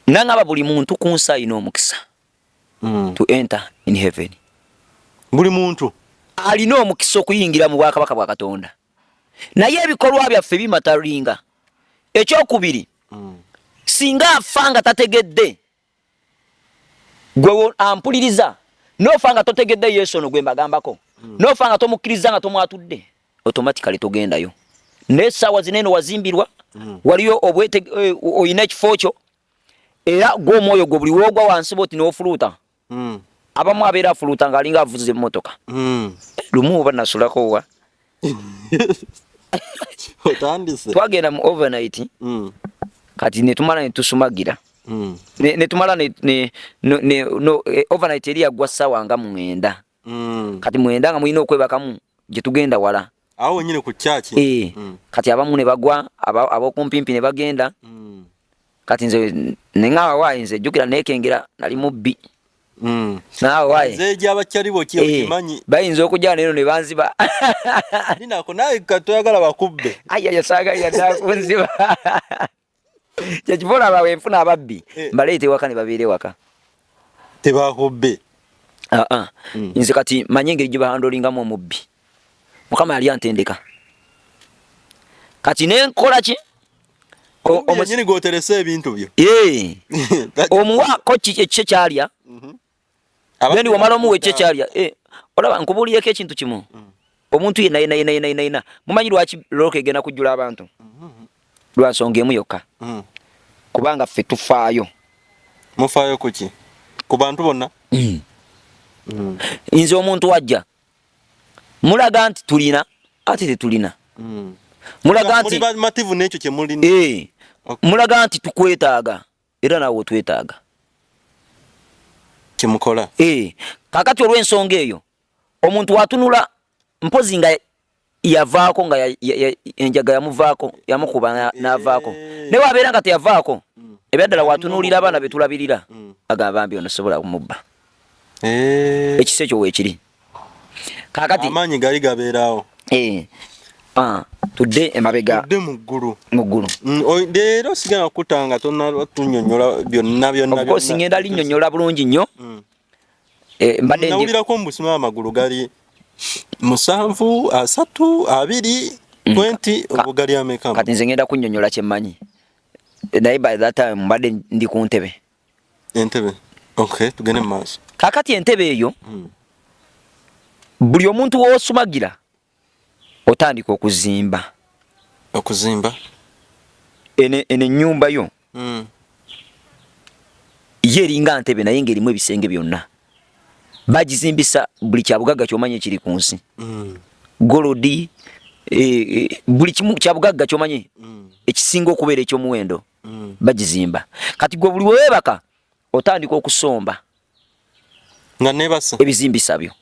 nangaba buli muntu ku nsi alina omukisa to enter in heaven buli muntu alina omukisa okuyingira mu bwakabaka bwa Katonda naye ebikolwa byaffe bimatalinga ekyokubiri singa afa nga tategedde gwe ampuliriza nofa nga totegedde Yesu ono gwe mbagambako nofa nga tomukkiriza nga tomwatudde automatically togendayo n'essaawa zinene wazimbirwa waliyo oyina ekifo kyo era gw'omwoyo gwe buli wogwa wansi boti n'ofuluuta abamu abeera afuluuta ng'alinga avuza emmotoka lumu oba nasulako wa twagenda mu overnight kati netumala netusumagira netumala overnight eri yagwa ssaawa nga 9 kati 9 nga mulina okwebakamu gye tugenda wala awo nyine ku church kati abamu ne bagwa abokumpimpi ne bagenda kati nze nengawa wayi nze jukira nekengera nali mubbi nawe wayi nze abakyalibo kiyo kimanyi bayinza okujja nero ne banziba ninako nawe katoyagala bakubbe ayaya saagalira ddala kunziba kyekivola abawe enfuna ababbi mbaleete waka ne babeere waka tebakubbe nze kati manye engeri gye bahandolingamu omubbi mukama yali antendeka kati nenkola ki omunyini goterese ebintu byo omuwako ekye kyalya bendi wamala omuwa ekye kyalya olaba nkubuliyeko ekintu kimu omuntu yenna mumanyi lwaki looka egenda kujjula abantu lwa nsonga emu yokka kubanga ffe tufaayo mufaayo kuki ku bantu bonna nze omuntu wajja mulaga nti tulina ate tetulina mulaga nti mativu n'ekyo kye mulina mulaga nti tukwetaaga era naawe otwetaaga kimukola kakati olw'ensonga eyo omuntu watunula mpozi nga yavaako nga enjaga yamuvaako yamukuba n'avaako ne wabeera nga teyavaako ebyaddala watunulira abaana betulabirira agamba bambi ono sobola kumubba ekisa ekyo weekiri kakati amaanyi gali gabeeraawo tudde emabega tudde muggulu leero sigenda kukutanga tonatunyonyola byonna singenda linnyonnyola bulungi nnyo mbadde nawulirako mu busima amagulu gali 7 3 2 20 obugali ameka kati nze ngenda kunnyonnyola kyemmanyi naye by that time mbadde ndi ku ntebe entebe tugende mu maaso kakati entebe eyo buli omuntu w'osumagira otandika okuzimba ene ennyumba yo ye eringa ntebe naye ng'erimu ebisenge byonna bagizimbisa buli kyabugagga ky'omanyi ekiri ku nsi golodi buli kimu kyabugagga ky'omanyi ekisinga okubeera eky'omuwendo bagizimba kati gwe buli weebaka otandika okusomba nga nebasa ebizimbisa byo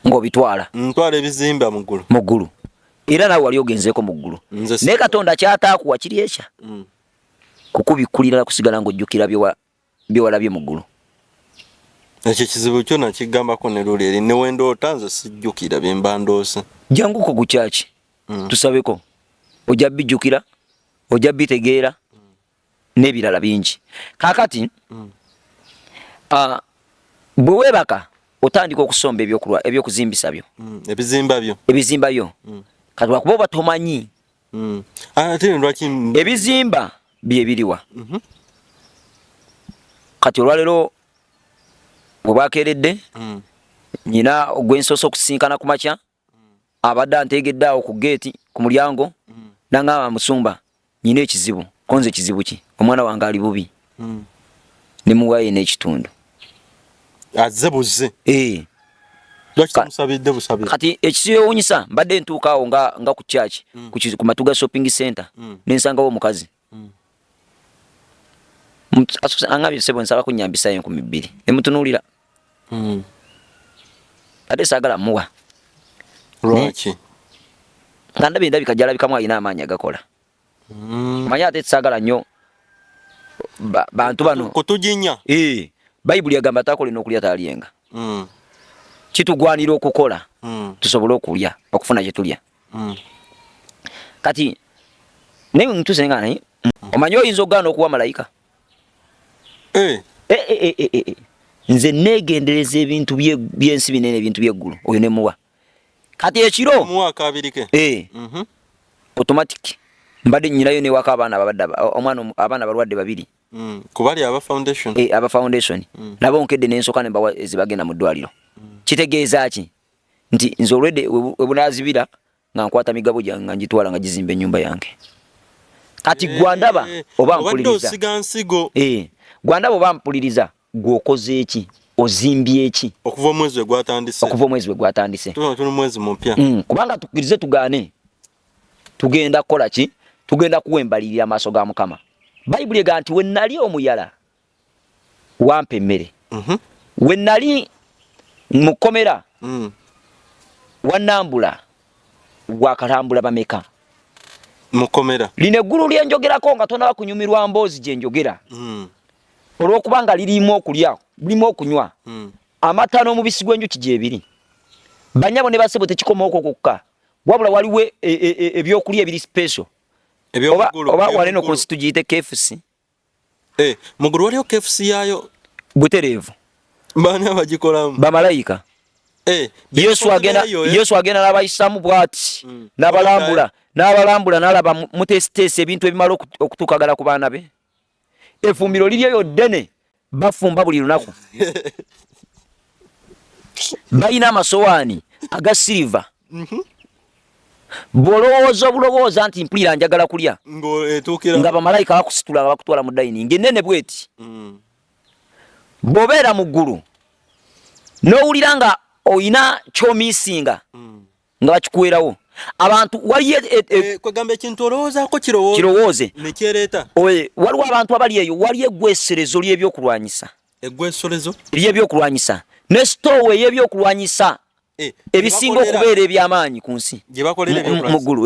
ng'obitwala ntwala ebizimba mu ggulu era naawe wali ogenzeeko mu ggulu naye katonda kyataakuwa kiri ekya kukubikkulira kusigala ng'ojjukira byewalabye mu ggulu ekyo kizibu kyo nakigambako ne luli eri newendoota nze sijjukira bye mba ndoose janguko ku kyaki tusabeko ojja bijjukira ojja bitegeera n'ebirala bingi kaakati bwe weebaka otandika okusomba ebyokuzimbisa byo ebizimba byo kati lwakuba oba tomanyi ebizimba byebiriwa kati olwaleero bwe bwakeeredde nyina ogwensoose okusinkana ku makya abadde antegedde awo ku geeti ku mulyango nangamba musumba nyina ekizibu konze ekizibu ki omwana wange ali bubi nemuwaye n'ekitundu azze buzze kati ekisiyowunyisa mbadde ntuuka awo nga ku church ku Matuga shopping center nensangawo omukazi angabye sebo nsaba kunyambisa 2,000 emutunuulira ate saagala muwa lwaki nga ndabika jalabikamu alina amaanyi agakola manya ate saagala nnyo bantu bano kutujinya bayibuli yagamba takolina okulya talyenga kitugwanira okukola tusobole okulya okufuna kye tulya kati naye ntusenga naye omanyi oyinza okugaana okuwa malayika nze negendereza ebintu byensi binene ebintu byeggulu oyo nemuwa kati ekiro automatic mbadde nyinayo newaka abaana balwadde 2 kubali aba foundation nabo nkedde nensoka nembawa ezibagenda mu ddwaliro kitegeeza ki nti nze olwedde webunazibira nga nkwata migabo gyange nga njitwala nga gizimba ennyumba yange kati gwandaba oba mpuliriza gwandaba oba mpuliriza gwokoze eki ozimbye eki okuva omwezi we gwatandise tuli mwezi mupya kubanga tukirize tugaane tugenda kukola ki tugenda kuwembalirira amaaso ga Mukama bayibuli ega nti wennali omuyala wampa emmere wennali mukomera wanambula wakalambula bameka mukomera lino eggulu lyenjogerako nga tonaba kunyumirwa mboozi gye njogera olw'okubanga lirimu okulya limu okunywa amata n'omubisi gw'enjuki gyebiri banyabo ne basebo tekikoma okwo kokka wabula waliwo ebyokulya ebiri special oba waleno ku nsi tugiyite KFC muggulu waliwo KFC yayo butereevu baani abagikolamu bamalayika Yesu agenda n'abayisaamu bw'ati n'abalambula n'alaba mutesiteesi ebintu ebimala okutuukagala ku baana be efumbiro liryeyo ddene bafumba buli lunaku balina amasowaani aga silver bw'olowooza obulowooza nti mpulira njagala kulya nga bamalayika bakusitula nga bakutwala mu dayiningi ennene bweti bw'obeera mu ggulu n'owulira nga oyina kyomiisinga nga bakikuweerawo abantu waliyo kwegamba ekintu olowoozaako kirowooze nekyereeta waliwo abantu abali eyo waliyo eggweserezo ly'ebyokulwanyisa ly'ebyokulwanyisa ne sitoowa ey'ebyokulwanyisa ebisinga okubeera eby'amaanyi ku nsi mu ggulu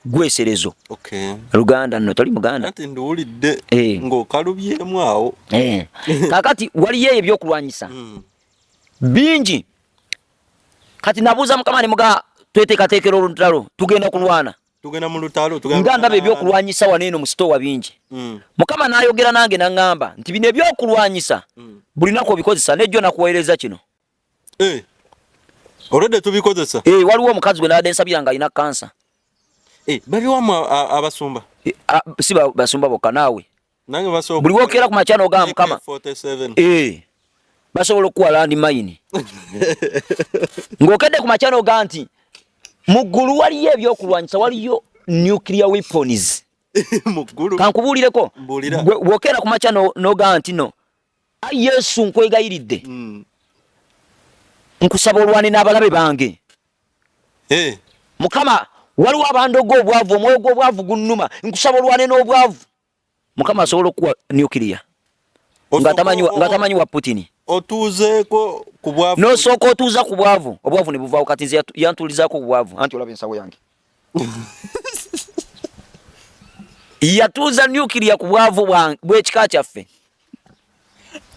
ggweserezo Luganda nno toli Muganda ati nduwulidde ng'okalubyemu awo kaakati waliyo ebyokulwanyisa bingi kati nabuuza mukama ne muga tweteekateekera olutalo tugenda kulwana mu lutalo nga ndaba ebyokulwanyisa wano eno mu sitoowa bingi mukama n'ayogera nange n'aŋŋamba nti bino ebyokulwanyisa buli naku obikozesa nejjo nakuweereza kino olwedde tubikozesa waliwo omukazi gwe nabadde nsabira nga alina kansa babiwamu abasumba si basumba bokka naawe nange basobola buli wokeera ku makyano ogamba mukama basobola okuwa landi mayini ng'okedde ku makyano oga nti mu ggulu waliyo ebyokulwanyisa waliyo nuclear weapons kankubuulireko bw'okeera ku makyano n'oga nti no Yesu nkwegayiridde nkusaba olwane n'abalabe bange mukama waliwo abandogo obwavu omwoyo gw'obwavu gunnuma nkusaba olwane n'obwavu mukama asobola okuwa nuclear nga tamanyi wa Putin otuuzeeko ku bwavu n'osooka otuuza ku bwavu obwavu ne buvaawo kati nze yantuulizaako ku bwavu anti olaba ensawo yange yatuuza nuclear ku bwavu bw'ekika kyaffe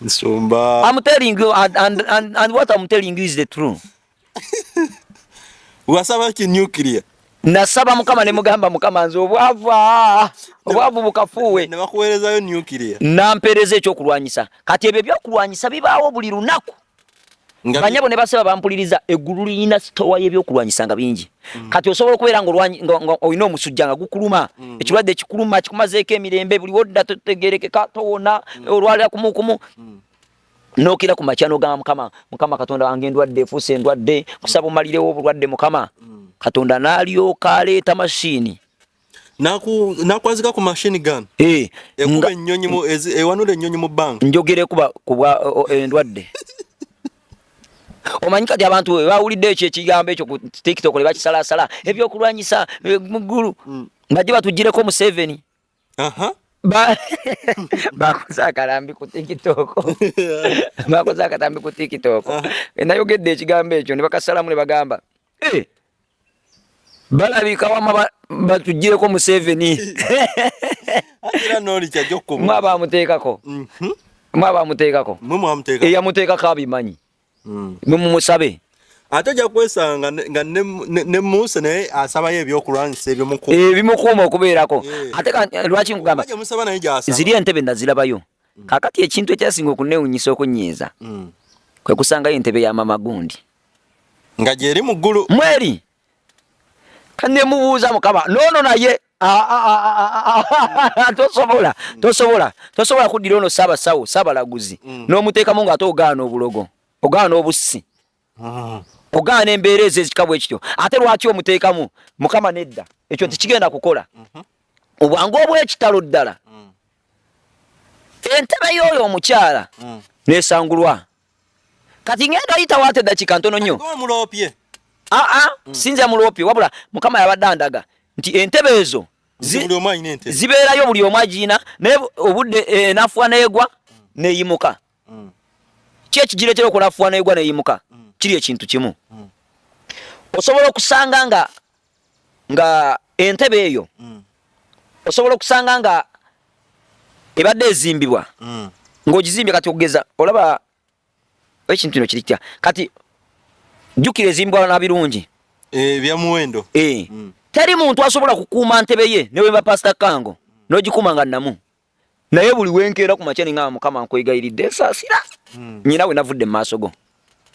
nsumba I'm telling you and what I'm telling you is the truth wasaba ki nuclear nasaba mukama ne mugamba mukama nze obwavu bukafuuwe ne bakuweerezayo nuclear nampeereza ekyokulwanyisa kati ebyo byokulwanyisa bibaawo buli lunaku banyabo ne basaba bampuliriza eggulu liyina sitowa y'ebyokulwanyisa nga bingi kati osobola okubeera nga olina omusujja nga gukuluma ekirwadde kikuluma kikumazeeko emirembe buli wodda totegerekeka towona olwalira kumukumu n'okira ku makya n'ogamba mukama katonda wange endwadde efuuse endwadde kusaba omalirewo obulwadde mukama katonda n'alyoka aleeta mashini nakwazika ku mashini gun ekuba ennyonyi ewanula ennyonyi mu bbanga njogere kuba endwadde omanyi kati abantu bawulidde ekyo ekigambo ekyo ku TikTok ne bakisalasala ebyokulwanyisa mu ggulu nga gye batugireko mu 7 bakoze akatambi ku TikTok nayogedde ekigambo ekyo ne bakasalamu ne bagamba balabika wama batugireko mu 7 mwabamuteekako eyamuteekako abimanyi mumusabe ate ojja kwesanga nga ne Musa naye asabayo ebyokulwanyisa ebimukuuma okubeerako ate lwaki nkugamba ziri entebe nazirabayo kakati ekintu ekyasinga okuneewunyisa okunyiiza kwe kusangayo entebe ya mama gundi nga gyeri mu ggulu mweri kane mubuuza mukama nono naye tosobola kuddira ono saabalaguzi n'omuteekamu nga ate ogaana obulogo ogaana obussi ogaana embeera ezo ezikabw ekityo ate lwaki omuteekamu mukama nedda ekyo tekigenda kukola obwangu obw'ekitalo ddala entebe y'oyo omukyala nesangulwa kati ngenda oyita waate eddakiika ntono nnyo sinza muloopye wabula mukama yabadde andaga nti entebe ezo zibeerayo buli omu agiina naye obudde enafuwa neegwa neeyimuka ki ekigireetera okunafuwa neegwa neeyimuka kiri ekintu kimu osobola okusanga nga nga entebe eyo osobola okusanga nga ebadde ezimbibwa ng'ogizimbye kati okugeza olaba ekintu kino kirikya kati jjukira ezimbibwa na birungi bya muwendo teri muntu asobola kukuuma ntebe ye ne wemba pasita Kango n'ogikuuma nga nnamu naye buli wenkeera ku makya ninga Mukama nkwegayiridde nsaasira nyina we navudde mu maaso go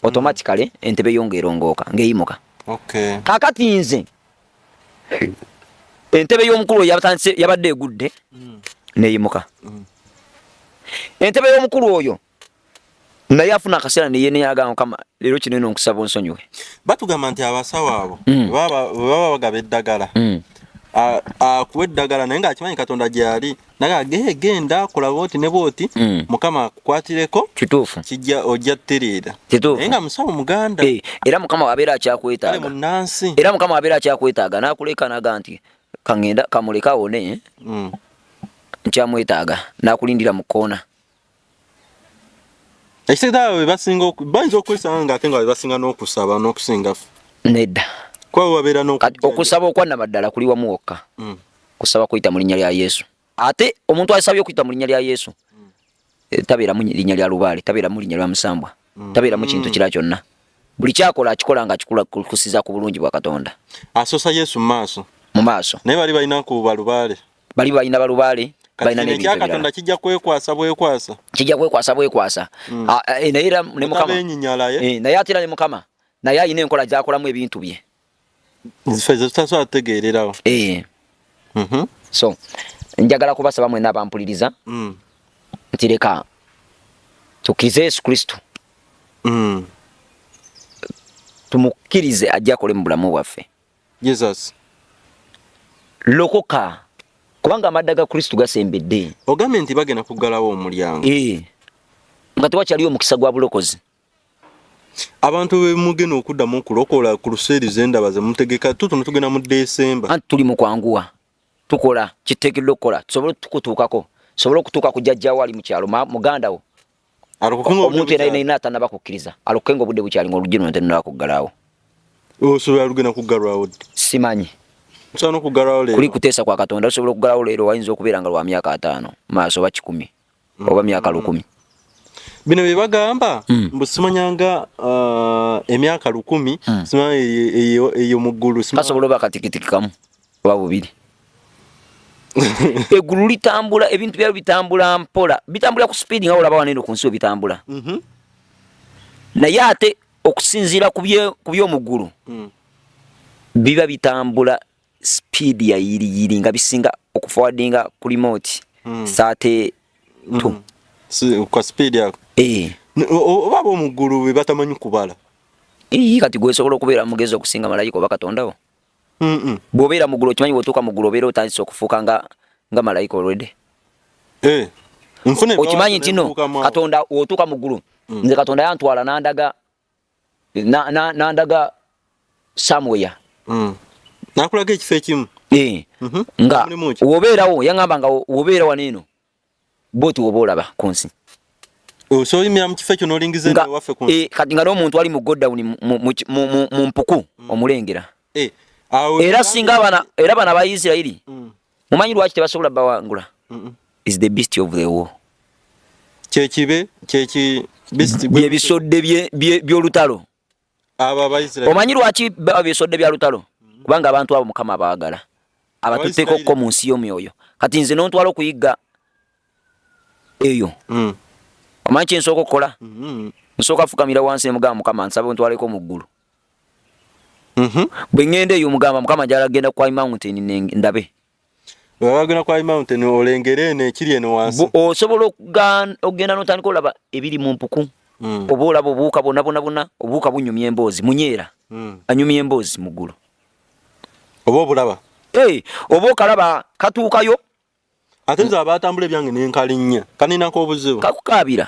automatically entebe yo ng'erongooka ng'eyimuka kaakati nze entebe y'omukulu yabadde egudde neyimuka entebe y'omukulu oyo naye afuna akaseera neyeneyaga Mukama leero kino eno nkusaba onsonyiwe batugamba nti abasawo abo baba bagaba eddagala akuwa eddagala naye ng'akimanyi Katonda gyali naga genda kola booti ne booti Mukama akukwatireko kituufu kijja ojja ttereera naye nga musawo Muganda era Mukama wabeera akyakwetaaga munnansi era Mukama wabeera akyakwetaaga n'akuleka naga nti kangenda kamuleka awone nkyamwetaaga n'akulindira mu kkoona ekiseera we basinga bayinza okuyisanga ng'ate nga basinga n'okusaba n'okusinga nedda kwa wabeera okusaba okwannamaddala kuli wamu wokka kusaba kuyita mu linnya lya Yesu ate omuntu asabye okuyita mu linnya lya Yesu tabeera mu linnya lya lubaale tabeera mu linnya lya musambwa tabeera mu kintu kira kyonna buli kyakola akikola nga kikula kusiza ku bulungi bwa Katonda asosa Yesu mu maaso naye bali balina ku balubaale balina balubaale balina n'ebintu ebirala Katonda kijja kwekwasa naye era ne Mukama naye ate era ne Mukama naye ayina enkola gy'akolamu ebintu bye zifezo tutasobola kutegeererawo so njagala kubasaba mwena abampuliriza nti leka tukkirize Yesu Kristo tumukkirize ajja akole mu bulamu bwaffe Jesus lokoka kubanga amadda ga Kristo gasembedde ogambye nti bagenda kuggalawo omulyango nga tewakyaliyo omukisa gwa bulokozi abantu bemugenda okuddamu okulokola ku luseerize endaba ze mutegeka tutono tugenda mu Desemba anti tuli mu kwanguwa tukola kiteekeddwa okukola tusobole okutuukako tusobole okutuuka ku jjajjaawo ali mu kyalo muganda wo omuntu era atanaba kukkiriza alokokenga obudde bukyali nga oluggi luno tenaba kuggalaawo osobola lugenda kuggalwawo simanyi nsobola okuggalwawo leero kuli kuteesa kwa Katonda osobola okuggalwawo leero wayinza okubeera nga lwa myaka 5 maaso oba 10 oba myaka 10 bino bye bagamba mbu simanyanga emyaka 10 simanya eyo mu ggulu kasobola oba katikitiki kamu oba bubiri eggulu litambula ebintu byalo bitambula mpola bitambula ku speed nga olaba wanene ku nsi bitambula naye ate okusinziira ku by'omu ggulu biba bitambula speed ya yiri nga bisinga okuforwardinga ku remote saate kwa speed yako oba mu ggulu be batamanyi kubala kati gwe sobola okubeera mugezi okusinga malayika oba Katondawo bw'obeera mu ggulu okimanyi bw'otuuka mu ggulu obeera otandise okufuuka nga malayika already okimanyi nti no Katonda otuuka mu ggulu nze Katonda yantwala nandaga somewhere nakulaga ekifo ekimu nga wobeerawo yaŋŋamba nga wobeera waneeno bwoti woba olaba ku nsi osoyimira mu kifo ekyo n'olingiza ewaffe ku nsi kati nga n'omuntu ali mu godown mu mpuku omulengera era singa bana ba Isirayiri mumanyi lwaki tebasobola bawangula is the beast of the war byebisodde by'olutalo omanyi lwaki byebisodde bya lutalo kubanga abantu abo Mukama abaagala abatuteeko ko mu nsi y'omwoyo kati nze n'ontwala okuyigga eyo omanyi kye nsooka okukola nsooka fukamira wansi ne mugamba Mukama nsaba ontwaleko mu ggulu bwe ngenda eyo mugamba Mukama gyala genda ku mountain ndabe bagenda ku mountain olengere eno ekiri eno wansi osobola okugenda n'otandika olaba ebiri mu mpuku oba olaba obuwuka bonna obuwuka bunyumya emboozi munyeera anyumya emboozi mu ggulu oba obulaba oba okalaba katuukayo ate nze abatambula ebyange nenkalinnya kaninako obuzibu kakukaabira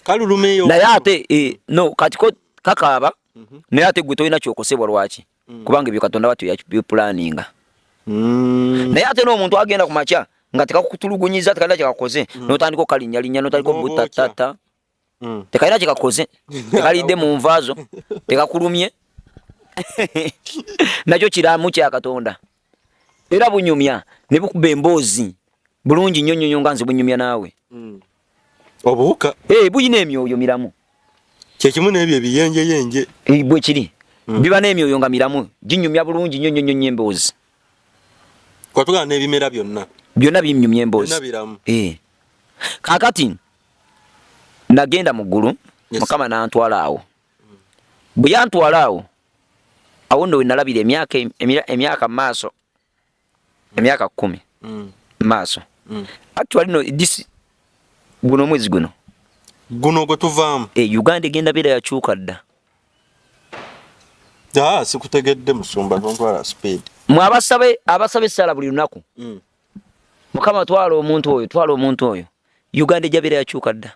kalulumeyo naye ate no katiko kakaaba naye ate gwe tolina kyokosebwa lwaki kubanga ebyo Katonda watu yapulaninga naye ate n'omuntu agenda ku makya nga tekakutulugunyiza tekalina kyekakoze n'otandika okalinnyalinya n'otandika obutatata tekalina kyekakoze tekalidde mu nvaazo tekakulumye nakyo kiramu kya Katonda era bunyumya ne bukuba emboozi bulungi nnyo nnyo nga nze bunyumya naawe obuuka buyina emyoyo miramu kyekimu n'ebyo ebiyenjeyenje bwe kiri biba n'emyoyo nga miramu ginyumya bulungi nnyo nnyo nnyo emboozi kwatugana n'ebimera byonna binyumya emboozi kaakati nagenda mu ggulu Mukama n'antwala awo bwe yantwala awo nno we nalabira emyaka mu maaso emyaka 10 maaso actually no guno mwezi guno gwe tuvaamu Uganda egenda beera yakyuka dda sikutegedde musumba nontwala speed abasabe essala buli lunaku Mukama twala omuntu oyo Uganda ejja beera yakyuka dda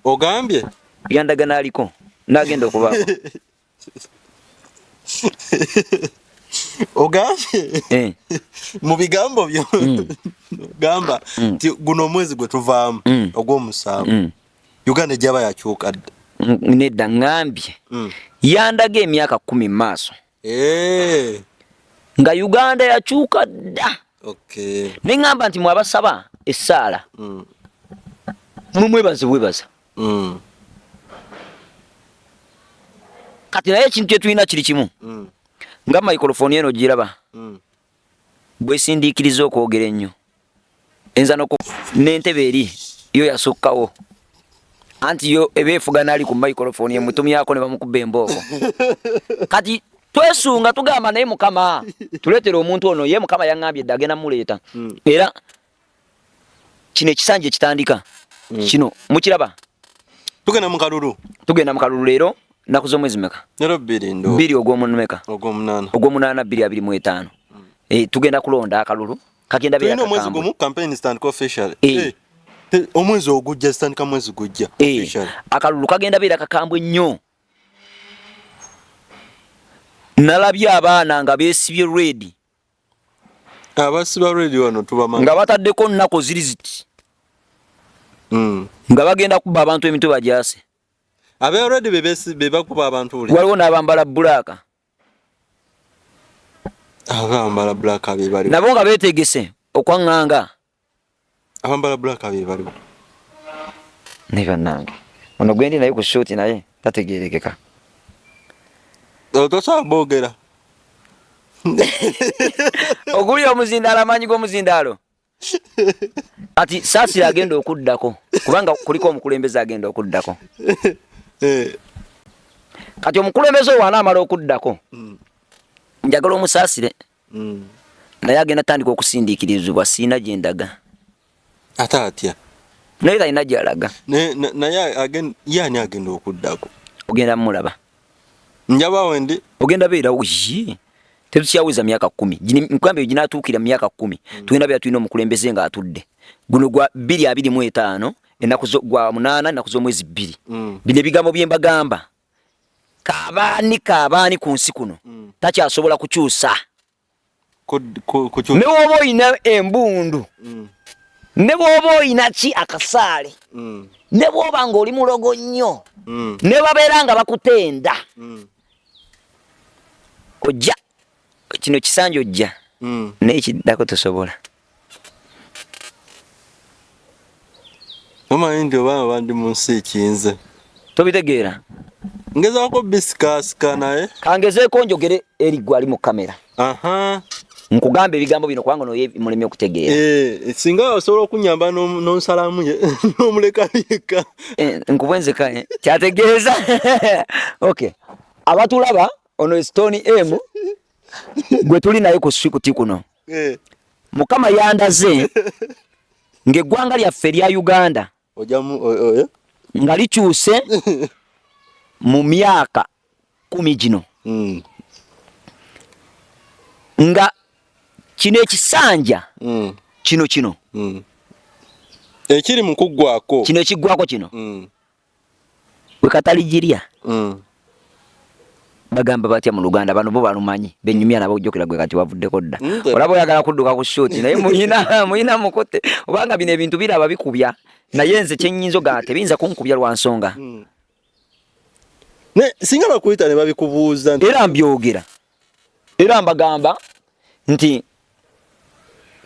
ogambye yandagana aliko nagenda okubaako ogambye mu bigambo byo gamba nti guno omwezi gwe tuvaamu ogw'omusanvu Uganda ejjaba yakyuka dda nedda ngambye yandaga emyaka 10 mu maaso nga Uganda yakyuka dda neŋŋamba nti mwabasaba essaala mwebaza kati naye ekintu kyetulina kiri kimu nga microphone eno giraba bwesindiikiriza okwogera ennyo enza n'entebe eri yo yasukkawo anti yo ebeefugana ali ku microphone emutumyako ne bamukuba embooko kati twesunga tugamba naye Mukama tuleetera omuntu ono ye Mukama yaŋŋambye edda agenda muleeta era kino ekisanja ekitandika kino mukiraba tugenda mu kalulu leero naku z'omwezi meka leero 2 ogw'omunana 2025 tugenda kulonda akalulu kagenda beera omwezi gumu campaign stand official omwezi ogujja stand mwezi gujja akalulu kagenda beera kakambwe nnyo nalabye abaana nga beesibye ready abasiba ready wano tubamanga nga bataddeko nnako ziri ziti nga bagenda kuba abantu emitwe bajaase abe ready be bakuba abantu waliwo n'abambala bulaka abambala bulaka be bali nabo nga beetegese okwaŋŋanga abambala bulaka be bali ne bannange ono gwendi naye ku shoti naye tategeerekeka tosobola boogera oguli omuzindaalo amanyi g'omuzindaalo ati Saasira agenda okuddako kubanga kuliko omukulembeze agenda okuddako kati omukulembeze owo anaamala okuddako njagala omusaasire naye agenda tandika okusindiikirizibwa siina gye ndaga ate atya naye talina gy'alaga naye yaani agenda okuddako ogenda mulaba njabawe ndi ogenda beera tetukyaweza myaka 10 nkwambe ginatuukira myaka 10 tulina beera tulina omukulembeze nga atudde guno gwa 2025 ennaku gwa 8 ennaku z'omwezi 2 bino ebigambo bye mbagamba kaabaani ku nsi kuno takyasobola kukyusa ne bw'oba oyina embundu ne bw'oba oyina ki akasaale ne bw'oba ng'oli mulogo nnyo ne babeera nga bakutenda ojja kino kisanja ojja naye kiddako tosobola omanyi nti obaana bandi mu nsi ekiyinze tobitegeera ngezaako bisikasika naye kangezeeko njogere eri gwe ali mu kamera nkugamba ebigambo bino kubanga noye mulemi okutegeera singa osobola okunyamba n'onsalamu n'omuleka yekka nkubwenzeka kyategeeza okay abatulaba ono Stone M gwe tuli naye ku sikuti kuno Mukama yandaze ng'eggwanga lyaffe lya Uganda nga likyuse mu myaka 10 gino nga kino ekisanja kino ekiri mu kuggwako kino ekiggwako kino we kataligirya bagamba batya mu Luganda bano bo balumanyi benyumya nabo ojjokera gwe kati wavuddeko dda olaba oyagala kudduka ku shoti naye muyina mukote obanga bino ebintu biraba bikubya naye nze kyennyinza ga tebiyinza kunkubya lwa nsonga Ne singa bakuyita ne babikubuuza nti era mbyogera era mbagamba nti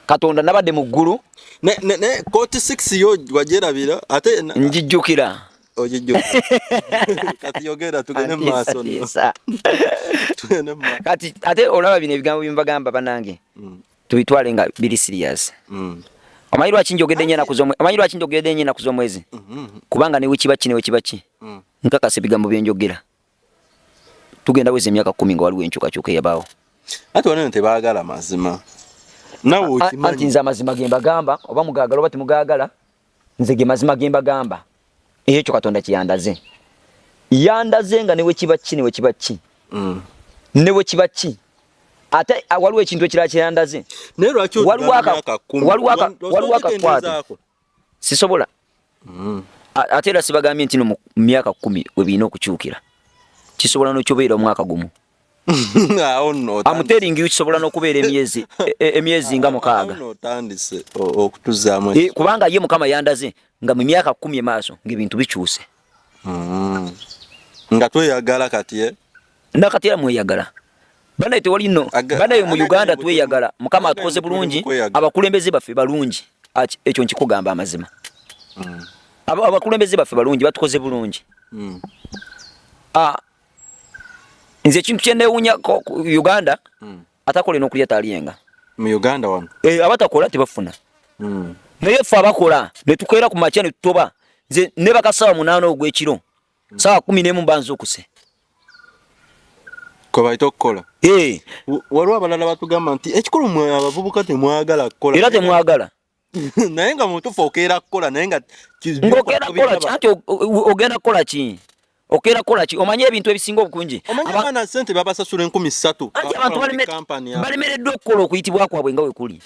Katonda nabadde mu ggulu ne court 6 yo wajerabira ate njijjukira ojijjukira kati yogera tugende mu maaso tugende mu kati ate olaba bino ebigambo bimbagamba banange tubitwale nga biri serious amayiro akinjogedde nyina kuzomwezi kubanga ne wekibaki nkakase bigambo byenjogera tugenda weze emyaka 10 nga waliwo enkyukakyuka eyabaawo ate wano tebaagala mazima nawe okimanyi anti nze amazima ge mbagamba oba mugaagala oba temugaagala nze ge mazima ge mbagamba ekyo Katonda kiyandaze nga ne wekibaki ne wekibaki ate waliwo ekintu ekirala kyeyandaze waliwo akakwata sisobola ate era sibagambye nti no mu myaka 10 webirina okukyukira kisobola n'okyobeera omwaka gumu amuteringi kisobola n'okubeera emyezi nga 6 kubanga ye Mukama yandaze nga mu myaka 10 emaaso ng'ebintu bikyuse nga tweyagala kati nakati era mweyagala banaye tewali nno banaye mu Uganda tweyagala Mukama atukoze bulungi abakulembeze baffe balungi ekyo nkikugamba amazima abakulembeze baffe balungi batukoze bulungi nze ekintu kyenewunya Uganda atakola n'okulya taliyenga mu Uganda wano abatakola tebafuna naye ffe abakola ne tukeera ku makya ne tutoba nze ne bakasawa 8 ogw'ekiro sawa 11 mbanza okuse ko baito kukola waliwo abalala batugamba nti ekikulu mwe abavubuka temwagala kukola era temwagala naye nga mutufu okeera kukola naye nga ng'okeera kukola ki ati ogenda kukola ki okeera kukola ki omanye ebintu ebisinga obukunji abana sente babasasula 3,000 anti abantu balemereddwa okukola okuyitibwa kwabwe nga we kuli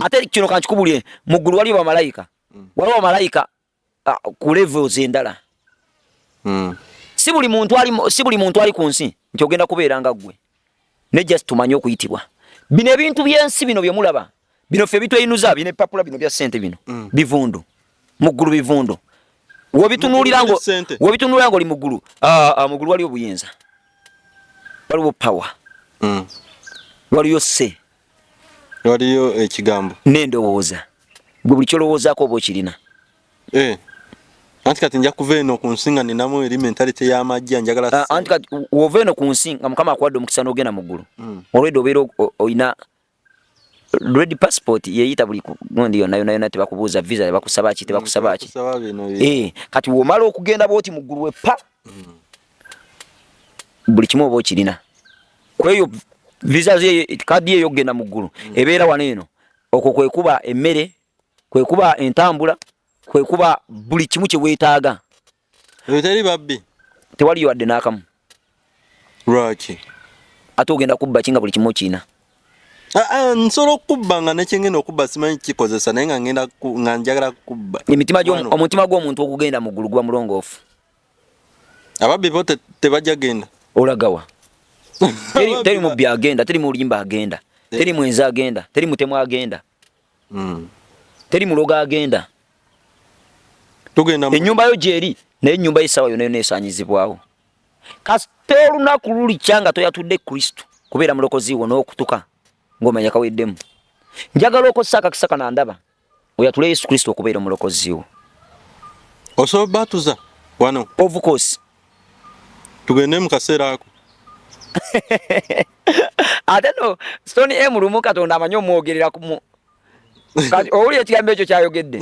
ate kino kankikubulye mu ggulu waliwo bamalayika waliwo bamalayika ku levels endala si buli muntu ali ku nsi nti ogenda kubeera nga ggwe ne just tumanye okuyitibwa bino ebintu by'ensi bino bye mulaba bino ffe bitweyinuza bino epapula bino bya ssente bino bivundu mu ggulu bivundu wobitunuulira ngo oli mu ggulu waliwo buyinza waliwo power waliyo se waliyo ekigambo n'endowooza gwe buli kyolowoozaako oba okirina anti kati nja kuva eno ku nsi nga ninamu eri mentality y'amajja njagala anti kati wova eno ku nsi nga Mukama akuwadde omukisa n'ogenda mu ggulu olwedde obeera oyina red passport yeyita buli gundi yonna tebakubuuza visa tebakusaba ki kati womala okugenda bwoti mu ggulu wepa buli kimu oba okirina kweyo visa kadi eyo okugenda mu ggulu ebeera wano eno okwo kwekuba emmere kwekuba entambula kwekuba buli kimu kye weetaaga teri babbi tewali wadde n'akamu lwaki ate ogenda kubba kinga buli kimu okirina nsobola okubba nga nekyengenda okubba simanyi kikozesa naye nga njagala kukubba omutima gw'omuntu okugenda mu ggulu guba mulongoofu ababbi bo tebajja genda olagawa teri mubbi agenda teri mulimba agenda teri mwenzi agenda teri mutemu agenda teri muloga agenda ennyumba yo gyeri naye ennyumba y'essaawa yonna yonna esaanyizibwawo kasite olunaku luli kyanga toyatudde Kristo kubeera mulokozi wo n'okutuka ng'omanya kaweddemu njagala okozesa akakisa kana ndaba oyatule Yesu Kristo okubeera omulokozi wo osobola batuza wano of course tugende mu kaseera ako ate no Stone M lumu Katonda amanyi omwogerera kumu kati owulira ekigambo ekyo kyayogedde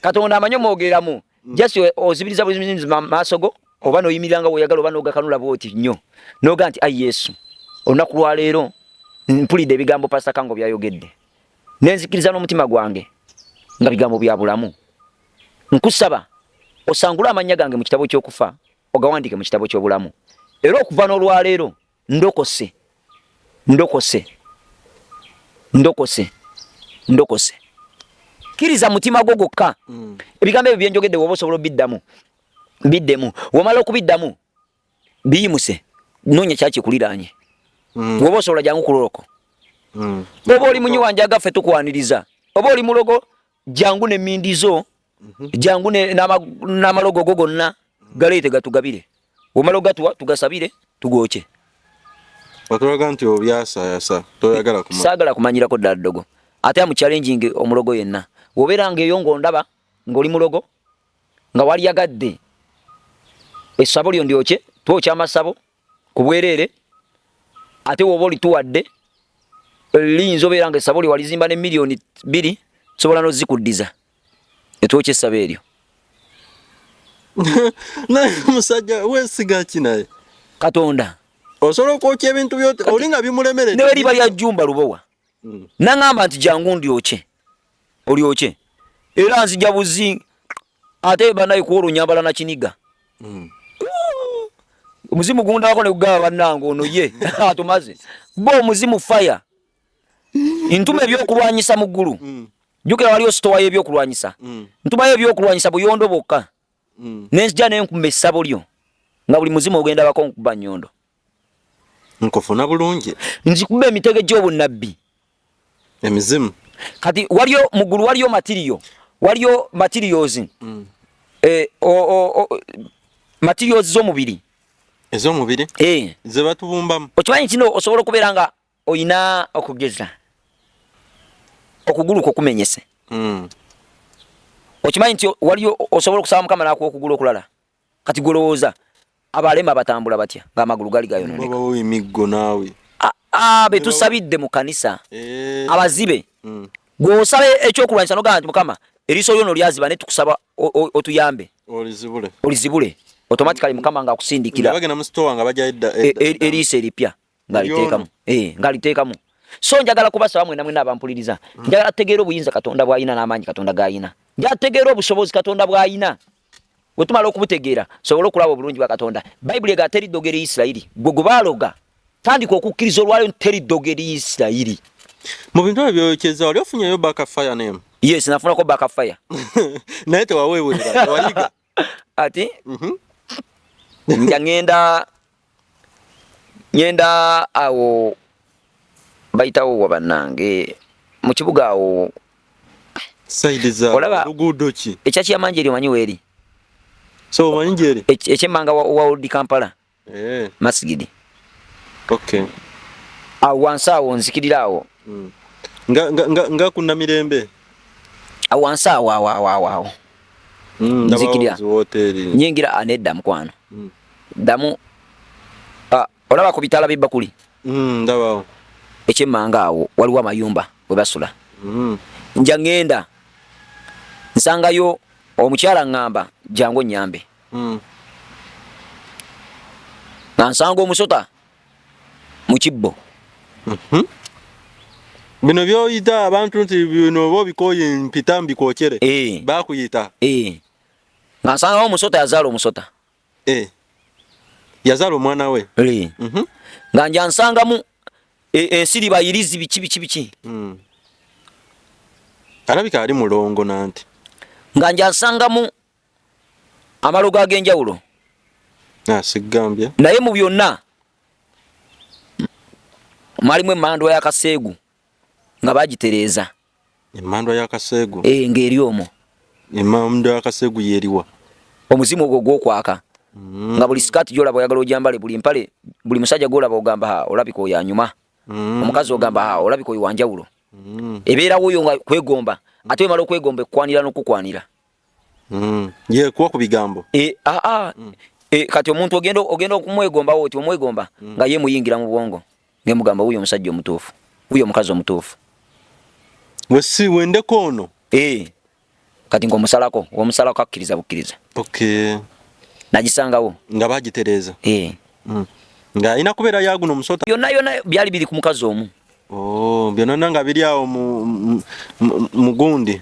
Katonda amanyi omwogereramu just ozibiriza buzimizi maaso go oba n'oyimirira nga weeyagala oba n'ogakanula bwoti nnyo n'oga nti ayi Yesu olunaku lwa leero mpulidde ebigambo Pastor Kango byayogedde nenzikiriza n'omutima gwange nga bigambo bya bulamu nkusaba osangula amanya gange mu kitabo ky'okufa ogawandiike mu kitabo ky'obulamu era okuva n'olwaleero ndokose kiriza mutima gwo gokka ebigambo ebyo byenjogedde woba osobola biddemu womala okubiddamu biyimuse noonya kyakikuliraanye woba osobola jangu kuloloko oba oli munyi wanje agaffe tukwaniriza oba oli mulogo jangu n'emmindizo jangu n'amalogo go gonna galeete gatugabire omalo gatuwa tugasabire tugoche Watulaga nti obyasa toyagala kumanya sagala kumanyirako ddala ddogo ate amu challenging omulogo yenna wobeera ng'eyo ng'ondaba ng'oli mulogo nga wali yagadde essabo lyo ndyoche twokya amasabo ku bwereere ate woba olituwadde liyinza obeera nga essabo lyo walizimba ne miliyoni 2 sobola n'ozikuddiza etwokya essabo eryo naye musajja weesiga ki naye Katonda osobola okwokya ebintu byote oli nga bimulemeredde ne weriba lya jjumba lubowa naŋŋamba nti jangu ndyoche olyoche era nzija buzi ate banaye kuolo nyambala na kiniga omuzimu gundako ne kugaba bannange ono ye atumaze bo omuzimu fire ntuma ebyokulwanyisa mu ggulu jjukira waliyo sitowa y'ebyokulwanyisa ntumayo ebyokulwanyisa buyondo bokka nenzija nenkuba essabo lyo nga buli muzimu ogenda bako nkuba nnyondo nkufuna bulungi nzikuba emitego gy'obunnabbi emizimu kati waliyo mu ggulu waliyo materials materials z'omubiri ez'omubiri ze batubumbamu okimanyi kino osobola okubeera nga oyina okugeza okugulu kwokumenyese okimanyi nti waliyo osobola okusaba mukama nakuwa okugulu okulala kati golowooza abalema batambula batya ng'amagulu gali gayononeka emiggo naawe betusabidde mu kanisa abazibe gw'osaba ekyokulwanyisa nogamba nti mukama eriiso lyono lyaziba ne tukusaba otuyambe olizibule automatically mukama ng'akusindikira bagenda mu store nga bajja eriiso eripya ng'aliteekamu so njagala kubasaba mwena mwena abampuliriza njagala tegeera obuyinza Katonda bw'ayina n'amaanyi Katonda g'ayina njagala tegeera obusobozi Katonda bw'ayina bwe tumala okubutegeera sobola okulaba obulungi bwa Katonda bayibuli ega teri ddogera Isirayiri gwe baaloga tandika okukkiriza olwalyo teri ddogera Isirayiri mu bintu ebyokyeza wali ofunyeyo backfire name yes nafunako backfire naye tewaweewulira tewayiga ati ngenda awo bayitawo wabannange mu kibuga awo saidi za luguudo ki ekyaki yamanji eri omanyi weeri so omanyi gyeri ekyemmanga wa Old Kampala masigidi okay awo wansi awo nzikirira awo nga kuna mirembe awo wansi awo nzikirira nyingira anedda mukwano damu olaba ku bitala bibbakuli ndabawo ekyemmanga awo waliwo amayumba we basula nja ngenda nsangayo omukyala ngamba jangu nyambe nansanga omusota mu kibbo bino byoyita abantu nti bino bo bikoye mpita mbikokyere bakuyita nansanga omusota yazaala omusota yazaala omwana we nga nja nsangamu ensiri bayirizi biki alabika ali mulongo nanti nga nja nsangamu amalogo ag'enjawulo sigambye naye mu byonna mwalimu emmandwa y'akaseegu nga bagitereeza emmandwa y'akaseegu ng'eri omwo emmandwa y'akaseegu yeriwa omuzimu ogwo gw'okwaka nga buli sikaati gy'olaba oyagala ojambale buli mpale buli musajja gw'olaba ogamba olabika oyo anyuma omukazi ogamba olabika oyo wanjawulo ebeerawo oyo nga kwegomba ate wemala okwegomba ekukwanira n'okukwanira kuwa ku bigambo kati omuntu ogenda okumwegombawo oti omwegomba nga ye muyingira mu bwongo ngemugamba wuyo omusajja omutuufu wuyo omukazi omutuufu wendeko ono kati ng'omusalako womusalako akkiriza bukkiriza nagisangawo nga bagitereeza nga alina kubeera yaguno omusota byonna byali biri ku mukazi omu byonna nga biri awo mugundi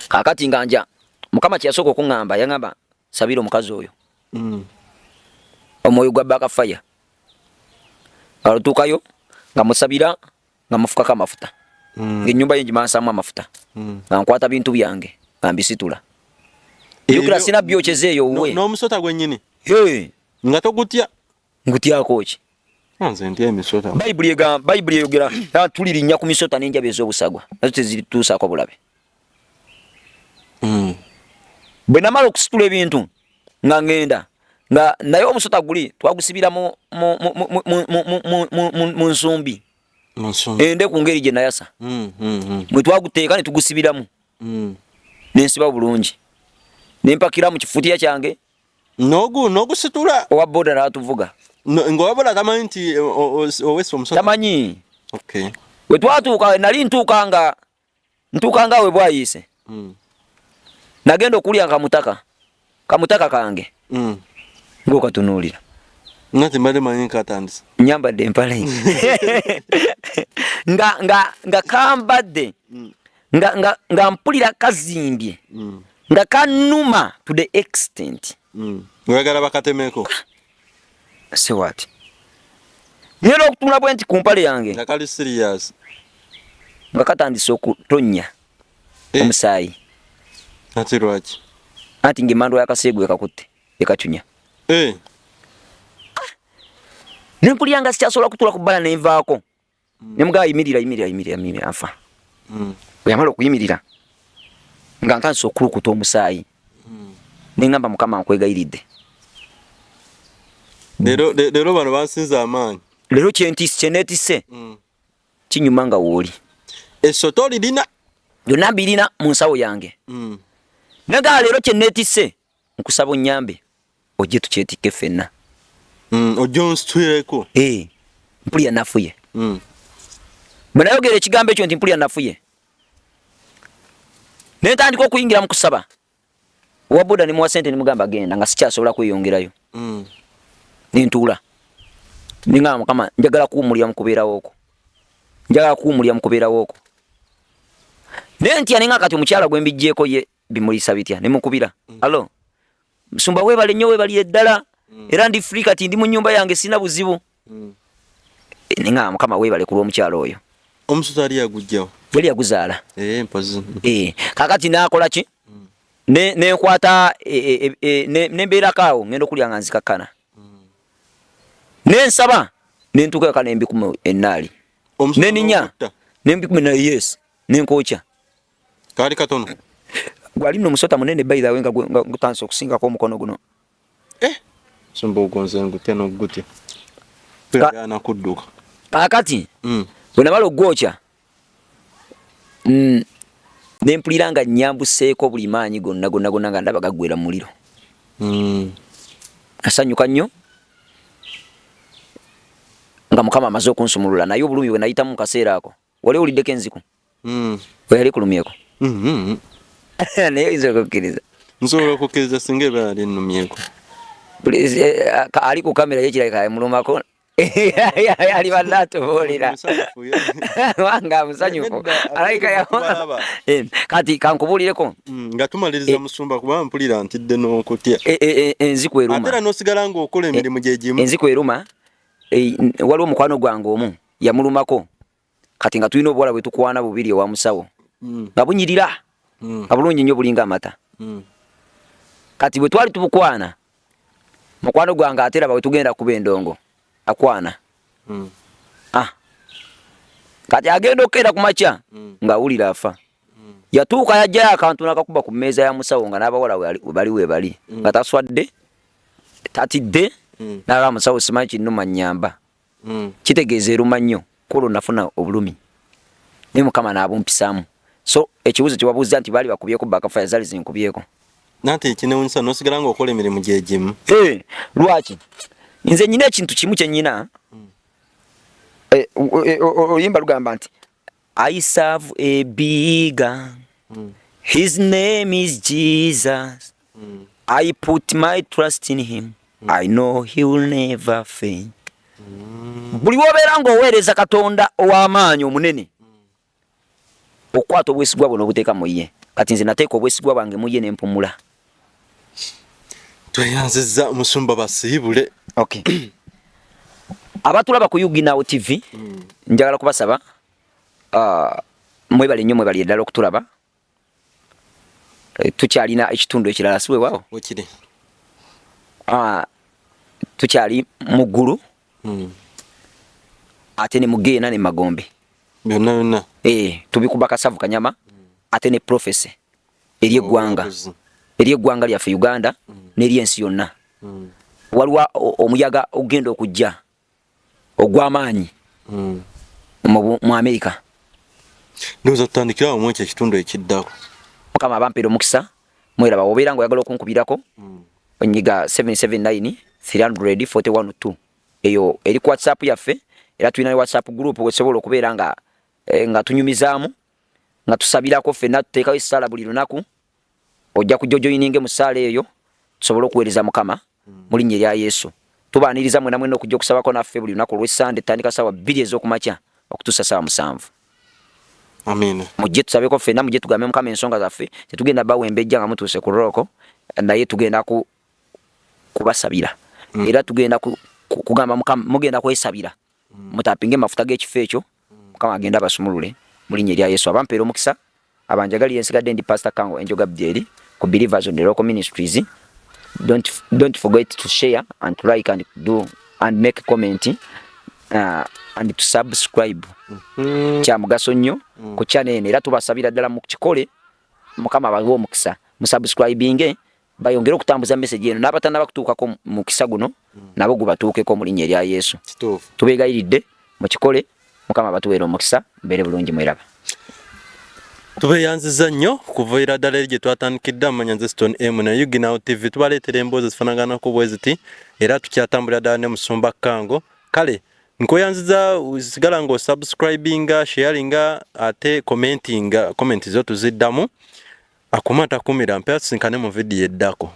kakati nga nja mukama kyeyasooka okuŋŋamba yaŋŋamba sabira omukazi oyo omwoyo gwa backfire nga lutuukayo nga musabira nga mufukako amafuta ng'ennyumba ye ngimansaamu amafuta nga nkwata bintu byange nga mbisitula yukira sina byokyeza eyo wuwe n'omusota gwennyini nga togutya ngutyako ki nze ntya emisota bayibuli eyogera tulirinnya ku misota n'enjabi ez'obusagwa nazo tezituusaako bulabe bwe namala okusitula ebintu nga ngenda nga naye omusota guli twagusibira mu nsumbi ende ku ngeri gye nayasa bwe twaguteeka ne tugusibiramu nensiba bulungi nempakira mu kifutiya kyange n'ogusitula owa boda n'atuvuga ng'owa boda tamanyi nti owesa omusota tamanyi bwe twatuuka nali ntuuka nga we bwayiise nagenda okulya kamutaka kange ng'okatunuulira ngati mbadde manyi nkatandisa nyambadde empale nga kambadde nga mpulira kazimbye nga kanuma to the extent oyagala bakatemeko sewati ngenda okutunula bwe nti ku mpale yange nga kali serious nga katandise okutonnya omusaayi ati lwaki anti ng'emmando y'akaseegu ekakutte ekacunya nempulira nga sikyasobola kutula ku bbala nenvaako nemugaa yimirira afa bwe yamala okuyimirira nga ntandise okulukuta omusaayi neŋŋamba mukama nkwegayiridde leero bano bansinza amaanyi leero kyeneetisse kinyuma nga wooli essoto lirina byonna mbirina mu nsawo yange nagaa leero kyeneetisse nkusaba onnyambe ojje tukyetikke ffenna ojja onsitwireko mpulira nafuye bwe nayogera ekigambo ekyo nti mpulira nafuye nentandika okuyingira mu kusaba owa boda ne muwa sente nemugamba genda nga sikyasobola kweyongerayo nentuula neŋŋamba mukama njagala kuwumulira mu kubeerawo okwo nentya neŋŋa kati omukyala gwe mbijjeeko ye bimulisa bitya nemukubira alo musumba weebale nnyo weebalire ddala era ndi free kati ndi mu nnyumba yange sina buzibu neŋŋamba mukama weebale ku lw'omukyala oyo omusota ali yagujjawo yali yaguzaala mpozi kakati nakola ki nenkwata nembeerako awo ngenda okulya nga nzikakkana nensaba nentuuka eka nembikumu ennaali neninya nembikumu naye yes nenkokya kaali katono gwali nno omusota munene by the way nga gutandise okusingako omukono guno sumba ogonze ngutya n'ogutya nakudduka kakati bwe namala ogwokya nempulira nga nyambuseeko buli maanyi gonna nga ndaba gaggwera mu muliro nasanyuka nnyo nga mukama amaze okunsumulula naye obulumi bwe nayitamu mu kaseera ako wali owuliddeko enziku we yali kulumyeko naye oyinza okukkiriza nsobola okukkiriza singa eba yali nnumyeko ali ku kamera yekiraka mulumako yali banatubuulira wanga musanyufu alaika kati kankubuulireko nga tumaliriza musumba kuba mpulira ntidde n'okutya enziku eruma ate era n'osigala ng'okola emirimu gye gimu enziku eruma waliwo omukwano gwange omu yamulumako kati nga tulina obuwala bwe tukwana bubiri ewa musawo nga bunyirira nga bulungi nnyo bulinga amata kati bwe twali tubukwana mukwano gwange ate raba bwe tugenda kuba endongo akwana kati agenda okkeera ku makya ng'awulira afa yatuuka yajjayo akantu nakakuba ku mmeeza ya musawo nga n'abawala bali nga taswadde tatidde n'aba musawo simanyi kinnuma nnyamba kitegeeza eruma nnyo kulo nafuna obulumi naye mukama n'abumpisaamu so ekibuuzo kyewabuuza nti baali bakubyeko bakafaya zaali zinkubyeko nate ekinewunyisa n'osigala ng'okola emirimu gye gimu lwaki nze nyina ekintu kimu kye nyina oluyimba lugamba nti I serve a big God. His name is Jesus. I put my trust in him. I know he will never fail. Buli wobeera ng'oweereza Katonda ow'amaanyi omunene okwata obwesigwa bwo n'obuteeka mu ye. Kati nze nateeka obwesigwa bwange mu ye ne mpumula. Tweyanzizza Musumba Basiibule. Okay. Abatulaba ku Uginawo TV njagala kubasaba mwebale nnyo mwebali eddala okutulaba. Tukyalina ekitundu ekirala siwe waawo. Wekiri. Tukyali mu ggulu. Ate ne Mugeena ne Magombe. Byonna. Tubikuba Kasavu Kanyama ate ne Prophecy eri eggwanga. eri eggwanga lyaffe Uganda n'eri ensi yonna. Waliwo omuyaga ogenda okujja ogw'amaanyi mu America. Ndoza tutandikira mu ekyo ekitundu ekiddako. Mukama abampeera omukisa mweraba obeera nga oyagala okunkubirako onyiga 779 300 41 eyo eri ku WhatsApp yaffe era tulina WhatsApp group wesobola okubeera nga tunyumizaamu nga tusabirako ffenna tuteekawo essala buli lunaku ojja kujojoyininge mu ssaala eyo tusobole okuweereza Mukama mu linnya erya Yesu. Tubaaniriza mwena mwena okujja okusabako naffe buli lunaku olw'Essande tandika ssaawa 2 ez'okumakya okutuusa ssaawa 7. Amen. Mujje tusabeko ffenna mujje tugambe Mukama ensonga zaffe tetugenda bawembejja nga mutuuse ku rooko naye tugenda kubasabira era tugenda kugamba Mukama mugenda kwesabira mutapinge mafuta g'ekifo ekyo Mukama agenda abasumulule mu linnya erya Yesu. Abampeera omukisa abanjagalira ensigadde ndi Pastor Kango Enjoga Abdieri ku Believers on the Local Ministries. Don't forget to share and to like and do and make a comment and to subscribe. Kya mugaso nnyo ku channel eno era tubasabira ddala mu kikole Mukama abawe omukisa mu subscribing bayongera okutambuza message eno n'abatannaba kutuukako mu kisa guno nabo gubatuukeko mu linnya erya Yesu. Tubeegayiridde mu kikole Mukama batuweera omukisa mbeere bulungi mweraba. Tubeyanziza nnyo kuvaira ddala eri gye twatandikidde Amanyanza Stone M na Uginawo TV tubaleetera emboozi zifaanaganako bwe ziti era tukyatambulira ddala ne Musumba Kango. Kale nkweyanziza sigala ng'osubscribinga sharinga ate comment zo tuziddamu akumata kumira mpe tusinkane mu vidiyo eddako.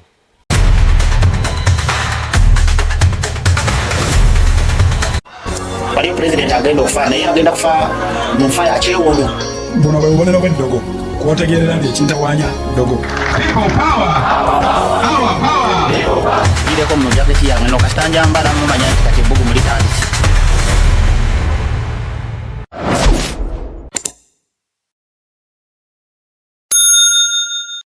Waliyo president agenda okufa naye agenda kufa mu nfa ya kyewuunyo. Buno bwe bubonero bw'eddogo kwotegeerera nti ekintawanya ddogo. Ireko mu jaketi yange no kasitanja mbala mumanya nti kati ebbugu mulitandise.